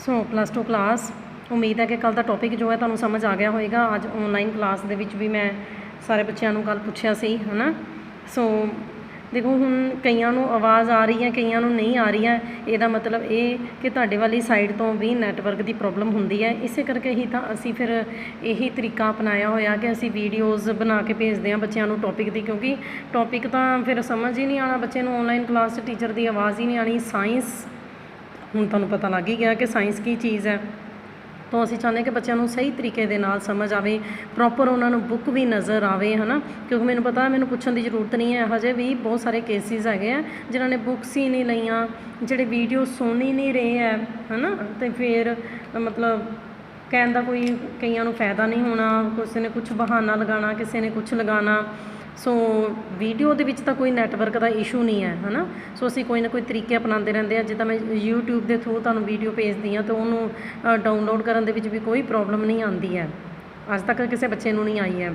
ਸੋ +2 class ਉਮੀਦ ਹੈ ਕਿ ਕੱਲ੍ਹ ਦਾ ਟੌਪਿਕ ਜੋ ਹੈ ਤੁਹਾਨੂੰ ਸਮਝ ਆ ਗਿਆ ਹੋਵੇਗਾ। ਅੱਜ ਔਨਲਾਈਨ ਕਲਾਸ ਦੇ ਵਿੱਚ ਵੀ ਮੈਂ ਸਾਰੇ ਬੱਚਿਆਂ ਨੂੰ ਕੱਲ੍ਹ ਪੁੱਛਿਆ ਸੀ, ਹੈ ਨਾ। ਸੋ ਦੇਖੋ ਹੁਣ ਕਈਆਂ ਨੂੰ ਆਵਾਜ਼ ਆ ਰਹੀ ਹੈ, ਕਈਆਂ ਨੂੰ ਨਹੀਂ ਆ ਰਹੀ ਹੈ। ਇਹਦਾ ਮਤਲਬ ਇਹ ਕਿ ਤੁਹਾਡੇ ਵਾਲੀ ਸਾਈਡ ਤੋਂ ਵੀ ਨੈਟਵਰਕ ਦੀ ਪ੍ਰੋਬਲਮ ਹੁੰਦੀ ਹੈ। ਇਸੇ ਕਰਕੇ ਹੀ ਤਾਂ ਅਸੀਂ ਫਿਰ ਇਹੀ ਤਰੀਕਾ ਅਪਣਾਇਆ ਹੋਇਆ ਕਿ ਅਸੀਂ ਵੀਡੀਓਜ਼ ਬਣਾ ਕੇ ਭੇਜਦੇ ਹਾਂ ਬੱਚਿਆਂ ਨੂੰ ਟੌਪਿਕ ਦੀ, ਕਿਉਂਕਿ ਟੌਪਿਕ ਤਾਂ ਫਿਰ ਸਮਝ ਹੀ ਨਹੀਂ ਆਉਣਾ ਬੱਚੇ ਨੂੰ। ਔਨਲਾਈਨ ਕਲਾਸ 'ਚ ਟੀਚਰ ਦੀ ਆਵਾਜ਼ ਹੀ ਨਹੀਂ ਆਉਣੀ। ਸਾਇੰਸ ਹੁਣ ਤੁਹਾਨੂੰ ਪਤਾ ਲੱਗ ਹੀ ਗਿਆ ਕਿ ਸਾਇੰਸ ਕੀ ਚੀਜ਼ ਹੈ। ਤਾਂ ਅਸੀਂ ਚਾਹੁੰਦੇ ਕਿ ਬੱਚਿਆਂ ਨੂੰ ਸਹੀ ਤਰੀਕੇ ਦੇ ਨਾਲ ਸਮਝ ਆਵੇ, ਪ੍ਰੋਪਰ ਉਹਨਾਂ ਨੂੰ ਬੁੱਕ ਵੀ ਨਜ਼ਰ ਆਵੇ, ਹੈ ਨਾ। ਕਿਉਂਕਿ ਮੈਨੂੰ ਪਤਾ, ਮੈਨੂੰ ਪੁੱਛਣ ਦੀ ਜ਼ਰੂਰਤ ਨਹੀਂ ਹੈ। ਹਜੇ ਵੀ ਬਹੁਤ ਸਾਰੇ ਕੇਸਿਸ ਹੈਗੇ ਆ ਜਿਨ੍ਹਾਂ ਨੇ ਬੁੱਕਸ ਹੀ ਨਹੀਂ ਲਈਆਂ, ਜਿਹੜੇ ਵੀਡੀਓ ਸੁਣ ਹੀ ਨਹੀਂ ਰਹੇ ਹੈ ਨਾ। ਅਤੇ ਫਿਰ ਮਤਲਬ ਕਹਿਣ ਦਾ ਕੋਈ ਕਈਆਂ ਨੂੰ ਫਾਇਦਾ ਨਹੀਂ ਹੋਣਾ, ਕਿਸੇ ਨੇ ਕੁਛ ਬਹਾਨਾ ਲਗਾਉਣਾ, ਕਿਸੇ ਨੇ ਕੁਛ ਲਗਾਉਣਾ। ਸੋ ਵੀਡੀਓ ਦੇ ਵਿੱਚ ਤਾਂ ਕੋਈ ਨੈਟਵਰਕ ਦਾ ਇਸ਼ੂ ਨਹੀਂ ਹੈ ਨਾ। ਸੋ ਅਸੀਂ ਕੋਈ ਨਾ ਕੋਈ ਤਰੀਕੇ ਅਪਣਾਉਂਦੇ ਰਹਿੰਦੇ ਹਾਂ। ਜਿੱਦਾਂ ਮੈਂ YouTube ਦੇ ਥਰੂ ਤੁਹਾਨੂੰ ਵੀਡੀਓ ਭੇਜਦੀ ਹਾਂ ਤਾਂ ਉਹਨੂੰ ਡਾਊਨਲੋਡ ਕਰਨ ਦੇ ਵਿੱਚ ਵੀ ਕੋਈ ਪ੍ਰੋਬਲਮ ਨਹੀਂ ਆਉਂਦੀ ਹੈ। ਅੱਜ ਤੱਕ ਕਿਸੇ ਬੱਚੇ ਨੂੰ ਨਹੀਂ ਆਈ ਹੈ।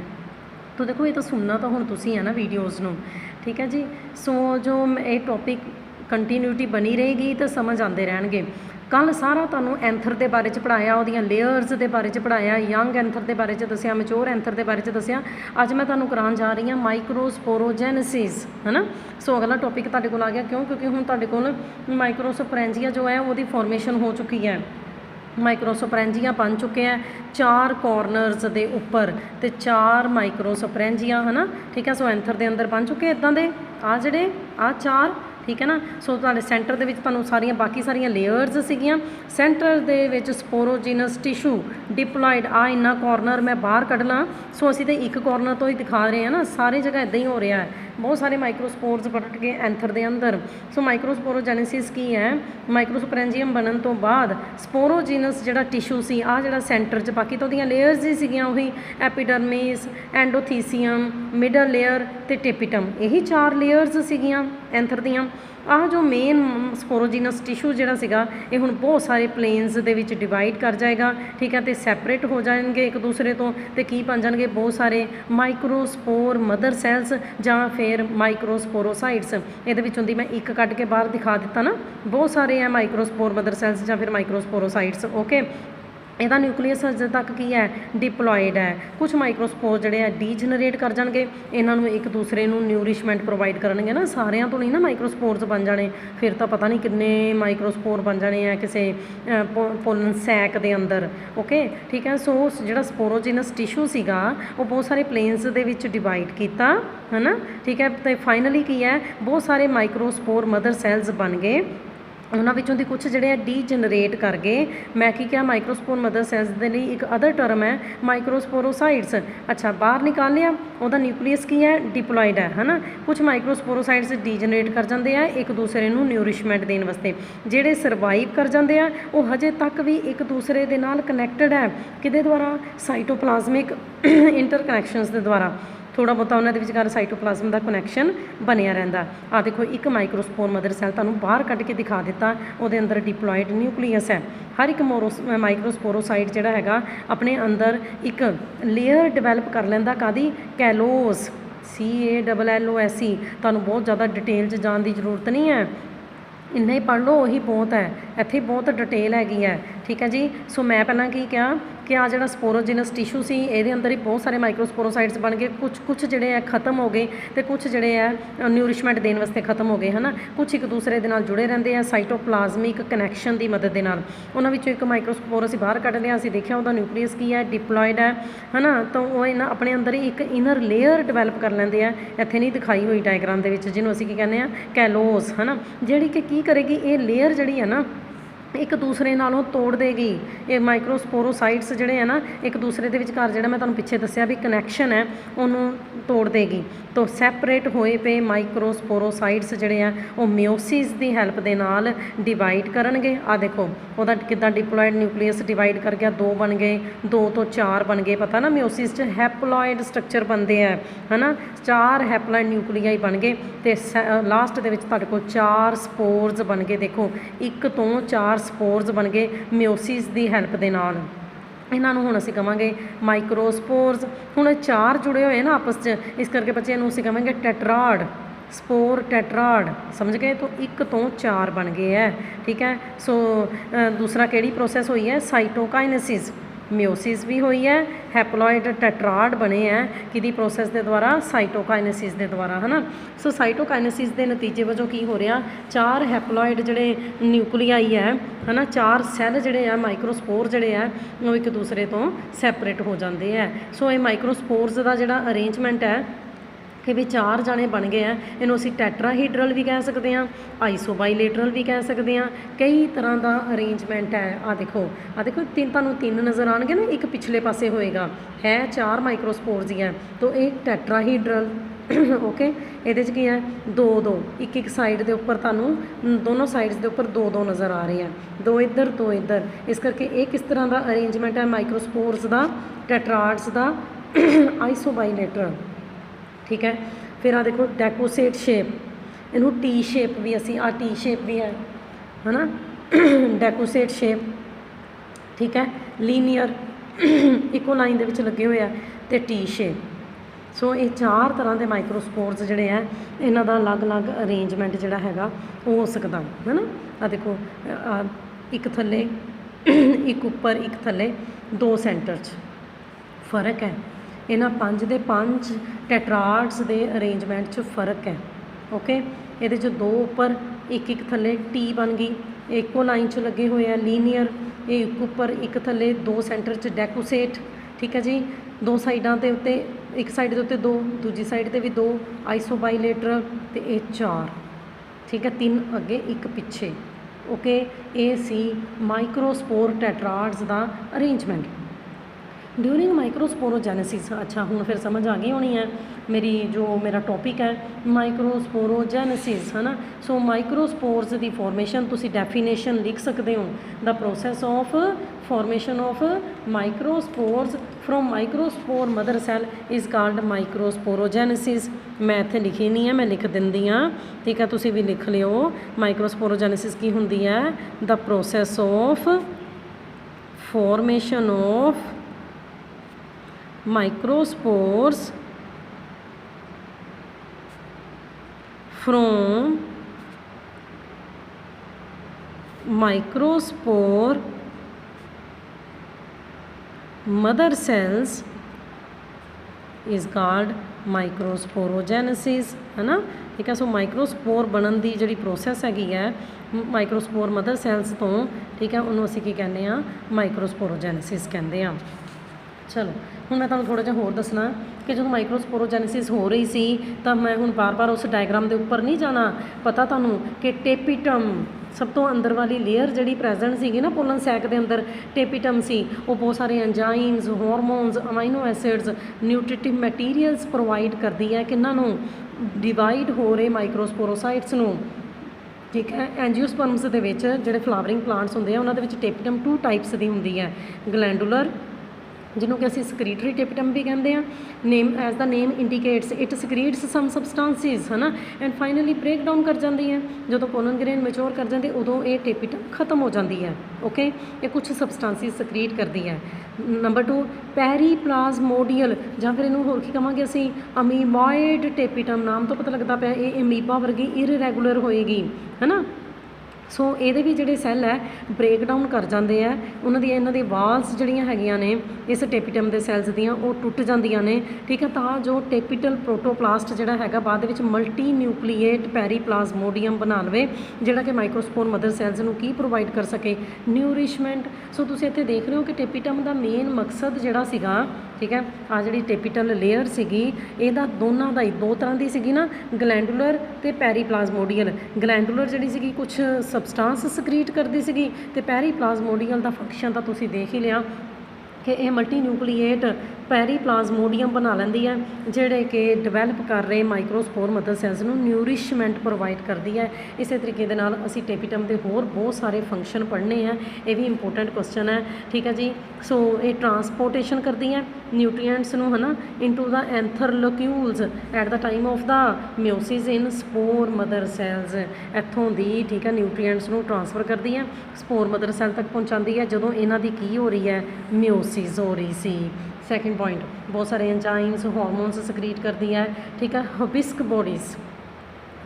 ਤਾਂ ਦੇਖੋ ਇਹ ਤਾਂ ਸੁਣਨਾ ਤਾਂ ਹੁਣ ਤੁਸੀਂ ਹੈ ਨਾ ਵੀਡੀਓਜ਼ ਨੂੰ, ਠੀਕ ਹੈ ਜੀ। ਸੋ ਜੋ ਇਹ ਟੌਪਿਕ ਕੰਟੀਨਿਊਟੀ ਬਣੀ ਰਹੇਗੀ ਤਾਂ ਸਮਝ ਆਉਂਦੇ ਰਹਿਣਗੇ। ਕੱਲ੍ਹ ਸਾਰਾ ਤੁਹਾਨੂੰ ਐਂਥਰ ਦੇ ਬਾਰੇ 'ਚ ਪੜ੍ਹਾਇਆ, ਉਹਦੀਆਂ ਲੇਅਰਸ ਦੇ ਬਾਰੇ 'ਚ ਪੜ੍ਹਾਇਆ, ਯੰਗ ਐਂਥਰ ਦੇ ਬਾਰੇ 'ਚ ਦੱਸਿਆ, ਮੈਚੋਰ ਐਂਥਰ ਦੇ ਬਾਰੇ 'ਚ ਦੱਸਿਆ। ਅੱਜ ਮੈਂ ਤੁਹਾਨੂੰ ਕਰਾਉਣ ਜਾ ਰਹੀ ਹਾਂ ਮਾਈਕਰੋਸਪੋਰੋਜੈਨਸਿਸ, ਹੈ ਨਾ। ਸੋ ਅਗਲਾ ਟੌਪਿਕ ਤੁਹਾਡੇ ਕੋਲ ਆ ਗਿਆ। ਕਿਉਂ? ਕਿਉਂਕਿ ਹੁਣ ਤੁਹਾਡੇ ਕੋਲ ਮਾਈਕਰੋਸਪੋਰੈਂਜੀਆ ਜੋ ਹੈ ਉਹਦੀ ਫੋਰਮੇਸ਼ਨ ਹੋ ਚੁੱਕੀ ਹੈ। ਮਾਈਕਰੋਸਪੋਰੈਂਜੀਆ ਬਣ ਚੁੱਕੇ ਹੈ 4 ਕੋਰਨਰਸ ਦੇ ਉੱਪਰ ਅਤੇ 4 ਮਾਈਕਰੋਸਪੋਰੈਂਜੀਆ, ਹੈ ਨਾ, ਠੀਕ ਹੈ। ਸੋ ਐਂਥਰ ਦੇ ਅੰਦਰ ਬਣ ਚੁੱਕੇ ਇੱਦਾਂ ਦੇ ਜਿਹੜੇ 4, ਠੀਕ ਹੈ ਨਾ। ਸੋ ਤੁਹਾਡੇ ਸੈਂਟਰ ਦੇ ਵਿੱਚ ਤੁਹਾਨੂੰ ਸਾਰੀਆਂ ਬਾਕੀ ਸਾਰੀਆਂ ਲੇਅਰਸ ਸੀਗੀਆਂ। ਸੈਂਟਰ ਦੇ ਵਿੱਚ ਸਪੋਰੋਜੀਨਸ ਟਿਸ਼ੂ ਡਿਪਲੋਇਡ, ਇੰਨਾ ਕੋਰਨਰ ਮੈਂ ਬਾਹਰ ਕੱਢ ਲਾਂ। ਸੋ ਅਸੀਂ ਤਾਂ ਇੱਕ ਕੋਰਨਰ ਤੋਂ ਹੀ ਦਿਖਾ ਰਹੇ ਹਾਂ ਨਾ, ਸਾਰੀ ਜਗ੍ਹਾ ਇੱਦਾਂ ਹੀ ਹੋ ਰਿਹਾ ਹੈ। ਬਹੁਤ ਸਾਰੇ ਮਾਈਕਰੋਸਪੋਰਸ ਬਣ ਕੇ ਐਂਥਰ ਦੇ ਅੰਦਰ। ਸੋ ਮਾਈਕਰੋਸਪੋਰੋਜੈਨੇਸਿਸ ਕੀ ਹੈ? ਮਾਈਕਰੋਸਪੋਰੈਂਜੀਅਮ ਬਣਨ ਤੋਂ ਬਾਅਦ ਸਪੋਰੋਜੀਨਸ ਜਿਹੜਾ ਟਿਸ਼ੂ ਸੀ, ਜਿਹੜਾ ਸੈਂਟਰ 'ਚ, ਬਾਕੀ ਤਾਂ ਉਹਦੀਆਂ ਲੇਅਰਸ ਹੀ ਸੀਗੀਆਂ ਉਹੀ, ਐਪੀਡਰਮਿਸ, ਐਂਡੋਥੀਸੀਅਮ, ਮਿਡਲ ਲੇਅਰ ਅਤੇ ਟੇਪੀਟਮ। ਇਹੀ 4 ਲੇਅਰਸ ਸੀਗੀਆਂ ਐਂਥਰ ਦੀਆਂ। ਜੋ ਮੇਨ ਸਪੋਰੋਜੀਨਸ ਟਿਸ਼ੂ ਜਿਹੜਾ ਸੀਗਾ, ਇਹ ਹੁਣ ਬਹੁਤ ਸਾਰੇ ਪਲੇਨਸ ਦੇ ਵਿੱਚ ਡਿਵਾਈਡ ਕਰ ਜਾਏਗਾ, ਠੀਕ ਹੈ। ਅਤੇ ਸੈਪਰੇਟ ਹੋ ਜਾਣਗੇ ਇੱਕ ਦੂਸਰੇ ਤੋਂ, ਅਤੇ ਕੀ ਬਣ ਜਾਣਗੇ? ਬਹੁਤ ਸਾਰੇ ਮਾਈਕਰੋਸਪੋਰ ਮਦਰ ਸੈਲਸ ਜਾਂ ਫਿਰ ਮਾਈਕਰੋਸਪੋਰੋਸਾਈਟਸ। ਇਹਦੇ ਵਿੱਚੋਂ ਦੀ ਮੈਂ ਇੱਕ ਕੱਢ ਕੇ ਬਾਹਰ ਦਿਖਾ ਦਿੱਤਾ ਨਾ। ਬਹੁਤ ਸਾਰੇ ਹੈ ਮਾਈਕਰੋਸਪੋਰ ਮਦਰ ਸੈਲਸ ਜਾਂ ਫਿਰ ਮਾਈਕਰੋਸਪੋਰੋਸਾਈਟਸ, ਓਕੇ। ਇਹਦਾ ਨਿਊਕਲੀਅਸ ਅਜੇ ਤੱਕ ਕੀ ਹੈ? ਡਿਪਲੋਇਡ ਹੈ। ਕੁਛ ਮਾਈਕਰੋਸਪੋਰ ਜਿਹੜੇ ਆ ਡੀਜਨਰੇਟ ਕਰ ਜਾਣਗੇ, ਇਹਨਾਂ ਨੂੰ ਇੱਕ ਦੂਸਰੇ ਨੂੰ ਨਿਊਰਿਸ਼ਮੈਂਟ ਪ੍ਰੋਵਾਈਡ ਕਰਨਗੇ ਨਾ। ਸਾਰਿਆਂ ਤੋਂ ਨਹੀਂ ਨਾ ਮਾਈਕਰੋਸਪੋਰਸ ਬਣ ਜਾਣੇ, ਫਿਰ ਤਾਂ ਪਤਾ ਨਹੀਂ ਕਿੰਨੇ ਮਾਈਕਰੋਸਪੋਰ ਬਣ ਜਾਣੇ ਆ ਕਿਸੇ ਪੋਲਨ ਸੈਕ ਦੇ ਅੰਦਰ, ਓਕੇ, ਠੀਕ ਹੈ। ਸੋ ਜਿਹੜਾ ਸਪੋਰੋਜੀਨਸ ਟਿਸ਼ੂ ਸੀਗਾ ਉਹ ਬਹੁਤ ਸਾਰੇ ਪਲੇਨਸ ਦੇ ਵਿੱਚ ਡਿਵਾਈਡ ਕੀਤਾ, ਹੈ ਨਾ, ਠੀਕ ਹੈ। ਅਤੇ ਫਾਈਨਲੀ ਕੀ ਹੈ? ਬਹੁਤ ਸਾਰੇ ਮਾਈਕਰੋਸਪੋਰ ਮਦਰ ਸੈਲਸ ਬਣ ਗਏ। ਉਹਨਾਂ ਵਿੱਚੋਂ ਦੀ ਕੁਛ ਜਿਹੜੇ ਆ ਡੀਜਨਰੇਟ ਕਰ ਗਏ। ਮੈਂ ਕੀ ਕਿਹਾ? ਮਾਈਕਰੋਸਪੋਰ ਮਦਰ ਸੈਲਸ ਦੇ ਲਈ ਇੱਕ ਅਦਰ ਟਰਮ ਹੈ ਮਾਈਕਰੋਸਪੋਰੋਸਾਈਟਸ। ਅੱਛਾ, ਬਾਹਰ ਨਿਕਾਲ ਲਿਆ। ਉਹਦਾ ਨਿਊਕਲੀਅਸ ਕੀ ਹੈ? ਡਿਪਲੋਇਡ ਹੈ ਨਾ। ਕੁਛ ਮਾਈਕਰੋਸਪੋਰੋਸਾਈਟਸ ਡੀਜਨਰੇਟ ਕਰ ਜਾਂਦੇ ਆ ਇੱਕ ਦੂਸਰੇ ਨੂੰ ਨਿਊਰਿਸ਼ਮੈਂਟ ਦੇਣ ਵਾਸਤੇ। ਜਿਹੜੇ ਸਰਵਾਈਵ ਕਰ ਜਾਂਦੇ ਆ ਉਹ ਹਜੇ ਤੱਕ ਵੀ ਇੱਕ ਦੂਸਰੇ ਦੇ ਨਾਲ ਕਨੈਕਟਡ ਹੈ। ਕਿਹਦੇ ਦੁਆਰਾ? ਸਾਈਟੋਪਲਾਜ਼ਮਿਕ ਇੰਟਰਕਨੈਕਸ਼ਨਸ ਦੇ ਦੁਆਰਾ। ਥੋੜ੍ਹਾ ਬਹੁਤਾ ਉਹਨਾਂ ਦੇ ਵਿਚਕਾਰ ਸਾਈਟੋਪਲਾਜ਼ਮ ਦਾ ਕਨੈਕਸ਼ਨ ਬਣਿਆ ਰਹਿੰਦਾ। ਦੇਖੋ, ਇੱਕ ਮਾਈਕਰੋਸਪੋਰ ਮਦਰ ਸੈਲ ਤੁਹਾਨੂੰ ਬਾਹਰ ਕੱਢ ਕੇ ਦਿਖਾ ਦਿੱਤਾ, ਉਹਦੇ ਅੰਦਰ ਡਿਪਲੋਇਡ ਨਿਊਕਲੀਅਸ ਹੈ। ਹਰ ਇੱਕ ਮਾਈਕਰੋਸਪੋਰੋਸਾਈਟ ਜਿਹੜਾ ਹੈਗਾ ਆਪਣੇ ਅੰਦਰ ਇੱਕ ਲੇਅਰ ਡਿਵੈਲਪ ਕਰ ਲੈਂਦਾ। ਕਾਹਦੀ? ਕੈਲੋਸ, CALLOS। ਤੁਹਾਨੂੰ ਬਹੁਤ ਜ਼ਿਆਦਾ ਡਿਟੇਲ 'ਚ ਜਾਣ ਦੀ ਜ਼ਰੂਰਤ ਨਹੀਂ ਹੈ, ਇੰਨਾ ਹੀ ਪੜ੍ਹ ਲਓ, ਉਹੀ ਬਹੁਤ ਹੈ। ਇੱਥੇ ਬਹੁਤ ਡਿਟੇਲ ਹੈਗੀ ਹੈ, ਠੀਕ ਹੈ ਜੀ। ਸੋ ਮੈਂ ਪਹਿਲਾਂ ਕੀ ਕਿਹਾ ਕਿ ਜਿਹੜਾ ਸਪੋਰੋਜੀਨਸ ਟਿਸ਼ੂ ਸੀ ਇਹਦੇ ਅੰਦਰ ਹੀ ਬਹੁਤ ਸਾਰੇ ਮਾਈਕਰੋਸਪੋਰੋਸਾਈਟਸ ਬਣ ਗਏ। ਕੁਛ ਜਿਹੜੇ ਆ ਖਤਮ ਹੋ ਗਏ ਅਤੇ ਕੁਛ ਜਿਹੜੇ ਆ ਨਿਊਰਿਸ਼ਮੈਂਟ ਦੇਣ ਵਾਸਤੇ ਖਤਮ ਹੋ ਗਏ, ਹੈ ਨਾ। ਕੁਛ ਇੱਕ ਦੂਸਰੇ ਦੇ ਨਾਲ ਜੁੜੇ ਰਹਿੰਦੇ ਆ ਸਾਈਟੋਪਲਾਜ਼ਮਿਕ ਕਨੈਕਸ਼ਨ ਦੀ ਮਦਦ ਦੇ ਨਾਲ। ਉਹਨਾਂ ਵਿੱਚੋਂ ਇੱਕ ਮਾਈਕਰੋਸਪੋਰ ਅਸੀਂ ਬਾਹਰ ਕੱਢ ਲਿਆ, ਅਸੀਂ ਦੇਖਿਆ ਉਹਦਾ ਨਿਊਕਲੀਅਸ ਕੀ ਹੈ? ਡਿਪਲੋਇਡ ਹੈ ਨਾ। ਤਾਂ ਉਹ ਆਪਣੇ ਅੰਦਰ ਹੀ ਇੱਕ ਇਨਰ ਲੇਅਰ ਡਿਵੈਲਪ ਕਰ ਲੈਂਦੇ ਆ। ਇੱਥੇ ਨਹੀਂ ਦਿਖਾਈ ਹੋਈ ਡਾਇਗਰਾਮ ਦੇ ਵਿੱਚ, ਜਿਹਨੂੰ ਅਸੀਂ ਕੀ ਕਹਿੰਦੇ ਹਾਂ? ਕੈਲੋਸ, ਹੈ ਨਾ। ਜਿਹੜੀ ਕਿ ਕੀ ਕਰੇਗੀ? ਇਹ ਲੇਅਰ ਜਿਹੜੀ ਹੈ ਨਾ ਇੱਕ ਦੂਸਰੇ ਨਾਲੋਂ ਤੋੜ ਦੇਗੀ। ਇਹ ਮਾਈਕਰੋਸਪੋਰੋਸਾਈਟਸ ਜਿਹੜੇ ਹੈ ਨਾ ਇੱਕ ਦੂਸਰੇ ਦੇ ਵਿਚਕਾਰ, ਜਿਹੜਾ ਮੈਂ ਤੁਹਾਨੂੰ ਪਿੱਛੇ ਦੱਸਿਆ ਵੀ ਕਨੈਕਸ਼ਨ ਹੈ, ਉਹਨੂੰ ਤੋੜ ਦੇਗੀ। ਤਾਂ ਸੈਪਰੇਟ ਹੋਏ ਪਏ ਮਾਈਕਰੋਸਪੋਰੋਸਾਈਟਸ ਜਿਹੜੇ ਆ ਉਹ ਮਿਓਸਿਸ ਦੀ ਹੈਲਪ ਦੇ ਨਾਲ ਡਿਵਾਈਡ ਕਰਨਗੇ। ਦੇਖੋ ਉਹਦਾ ਕਿੱਦਾਂ ਡਿਪਲੋਇਡ ਨਿਊਕਲੀਅਸ ਡਿਵਾਈਡ ਕਰ ਗਿਆ, 2 ਬਣ ਗਏ, 2 ਤੋਂ 4 ਬਣ ਗਏ। ਪਤਾ ਨਾ ਮਿਓਸਿਸ 'ਚ ਹੈਪਲੋਇਡ ਸਟਰਕਚਰ ਬਣਦੇ ਆ, ਹੈ ਨਾ। 4 ਹੈਪਲੋਇਡ ਨਿਊਕਲੀਆਈ ਬਣ ਗਏ ਅਤੇ ਲਾਸਟ ਦੇ ਵਿੱਚ ਤੁਹਾਡੇ ਕੋਲ 4 ਸਪੋਰਸ ਬਣ ਗਏ। ਦੇਖੋ 1 ਤੋਂ 4 ਸਪੋਰਸ ਬਣ ਗਏ ਮਿਓਸਿਸ ਦੀ ਹੈਲਪ ਦੇ ਨਾਲ। ਇਹਨਾਂ ਨੂੰ ਹੁਣ ਅਸੀਂ ਕਹਾਂਗੇ ਮਾਈਕਰੋਸਪੋਰਸ। ਹੁਣ 4 ਜੁੜੇ ਹੋਏ ਨਾ ਆਪਸ 'ਚ, ਇਸ ਕਰਕੇ ਬੱਚਿਆਂ ਨੂੰ ਅਸੀਂ ਕਹਾਂਗੇ ਟੈਟਰਾਡ, स्पोर टैट्राड, समझ गए। तो 1 ਤੋਂ 4 बन गए है, ठीक है। सो दूसरा किहड़ी प्रोसैस हुई है, साइटोकाइनेसिस। ਮਿਓਸਿਸ भी हुई है, हैप्लॉइड टैट्राड बने हैं किहदी प्रोसैस के द्वारा, साइटोकाइनेसिस के द्वारा, है ना। सो साइटोकाइनेसिस के नतीजे वजों की हो रहा, 4 हैप्लॉइड जिहड़े न्यूक्लियाई है ना, 4 सैल जिहड़े आ माइक्रोस्पोर जिहड़े आ वो एक दूसरे तो सैपरेट हो जाते हैं। सो ये माइक्रोस्पोर्स का जिहड़ा अरेंजमेंट है कि भी 4 जाने बन गए हैं, इनू असी टैट्राहीड्रल भी कह सकते हैं, आइसोबाईलेटरल भी कह सकते हैं, कई तरह का अरेंजमेंट है। आ देखो तुहानूं 3 नज़र आएंगे ना, एक पिछले पासे होएगा, है 4 माइक्रोस्पोर्स ही है, तो एक टैट्राहीड्रल ओके। ये की है 2-2, एक साइड के उपर तुहानूं दोनों साइड्स के उपर 2-2 नज़र आ रहे हैं, 2 इधर 2 इधर। इस करके ये किस तरह का अरेंजमेंट है माइक्रोस्पोर्स का, टैट्राड्स का, आइसोबाईलेटरल, ठीक है। फिर आ देखो डेकोसेट शेप, इनू टी शेप भी असी, आ टी शेप भी है ना, डेकोसेट शेप, ठीक है। लीनियर इको लाइन दे विच लगे हुए हैं, तो टी शेप। सो ये 4 तरह के माइक्रोस्पोर्स जिहड़े है, इन्हां दा अलग अलग अरेंजमेंट जिहड़ा हैगा वो हो सकता है ना। आ देखो एक थले एक उपर एक थले, 2 सेंटर च फर्क है। इन्हां 5 दे 5 टैट्राड्स के अरेंजमेंट च फर्क है, ओके। ये 2 उपर एक एक थले टी बन गई, इको लाइन च लगे हुए हैं लीनियर, ये एक उपर एक थले, 2 सेंटर च डेकोसेट, ठीक है जी। 2 साइडों के उत्ते, एक साइड के उत्ते 2, दूजी साइड पर भी 2, आइसोबाईलेटरल, तो ये 4, ठीक है। 3 अगे एक पिछे, ओके। ये सी माइक्रोस्पोर टैट्राड्स का अरेंजमेंट ड्यूरिंग माइक्रोस्पोरोजेनेसिस। अच्छा हुण फिर समझ आ गई होनी है मेरी, जो मेरा टॉपिक है माइक्रोस्पोरोजेनेसिस, है ना। सो माइक्रोस्पोर्स की फॉर्मेशन तुसी डेफिनेशन लिख सकते हो, the process of formation of microspores from microspore mother cell is called microsporogenesis. मैं इत्थे लिखी नहीं है, मैं लिख दिंदी हाँ, ठीक है, तुसी भी लिख लियो। माइक्रोस्पोरोजेनेसिस की हुंदी है, the process of formation of microspores from microspore mother cells is called microsporogenesis, है ना, ठीक है। सो माइक्रोस्पोर बनन की जी प्रोसैस हैगी है माइक्रोस्पोर मदर सैल्स तो, ठीक है, उन्होंने असीं की कहने आ, माइक्रोस्पोरोजेनेसिस कहते हैं। चलो हुण मैं तुहानूं थोड़ा जिहा होर दसना कि जो माइक्रोस्पोरोजेनेसिस हो रही सी, तो मैं हुण बार बार उस डायग्राम के उपर नहीं जाना। पता तुहानूं कि टेपिटम सब तो अंदर वाली लेयर जिहड़ी प्रेजेंट सीगी ना पोलन सैक के अंदर, टेपिटम सी, वो बहुत सारे enzymes, hormones, amino acids, nutritive materials provide करती है किन्हां नूं, डिवाइड हो रहे माइक्रोस्पोरोसाइट्स नूं, ठीक है। एंजियोस्पर्म्स दे विच जिहड़े फ्लावरिंग प्लांट्स होंदे आ, उन्हां दे विच टेपिटम 2 टाइप्स दी हुंदी है, ग्लैंडुलर जिन्हों कि असी सकरीटरी टेपिटम भी कहते हैं, name as the name indicates it secretes some substances, है ना, एंड फाइनली ब्रेक डाउन कर जाती है। जो पोलन ग्रेन मैच्योर कर जाती उदों ये टेपिटम खत्म हो जाती है, ओके। ये कुछ सबसटांसिस सकरीट करती है। नंबर 2 पैरीप्लाज्मोडियल, ਜਾਂ फिर इनू होर की कहांगे असी अमीबॉइड टेपिटम, नाम तो पता लगता पाया ये अमीबा वर्गी इररेगुलर होएगी, है ना। सो ये भी जोड़े सैल है ब्रेक डाउन कर जाते हैं, उन्होंने इन्हों दी वाल्स जड़ियाँ हैगियां ने इस टेपिटम के सैल्स दियाँ वो टुट जांदियां ने, ठीक है। तो जो टेपिटल प्रोटोप्लास्ट जोड़ा है बाद विच मल्टी न्यूक्लीएट पैरीप्लाज्मोडियम बना लवे, जोड़ा कि माइक्रोस्पोर मदर सैल्स नूं की प्रोवाइड कर सके, न्यूरिशमेंट। सो तुसीं इत्थे देख रहे हो कि टेपिटम का मेन मकसद जोड़ा सीगा, ठीक है, आ जी टेपिटल लेयर सीगी, इहदा दोनों का ही 2 तरह की सीगी ना, ग्लैंडुलर ते पैरीप्लाज्मोडियल। ग्लैंडुलर जिहड़ी सीगी कुछ सबसटांस ਸਕਰੀਟ करती सी, तो पैरीप्लाज्मोडियल का फंक्शन तो तुसीं देख ही लिया कि यह मल्टी न्यूक्लीएट पैरीप्लाज्मोडियम बना लैंदी है, जिहड़े कि डिवेलप कर रहे माइक्रोस्पोर मदर सैल्स नूं न्यूरिशमेंट प्रोवाइड करती है। इस तरीके दे नाल असीं टेपिटम के होर बहुत सारे फंक्शन पढ़ने हैं, ये भी इंपोर्टेंट क्वेश्चन है, ठीक है जी। सो ये ट्रांसपोर्टेशन करती है न्यूट्रीएंट्स नूं, है ना, into the anther locules at the time of the meiosis in spore mother cells, इत्थों दी, ठीक है, न्यूट्रीएंट्स नूं ट्रांसफर करती है, स्पोर मदर सैल तक पहुँचाती है जदों इन्हां दी की हो रही है, म्योसिस हो रही सी। सैकेंड पॉइंट, बहुत सारे एंजाइम्स हार्मोन्स सकरीट करती है, ठीक है। हबिस्क बॉडीज़,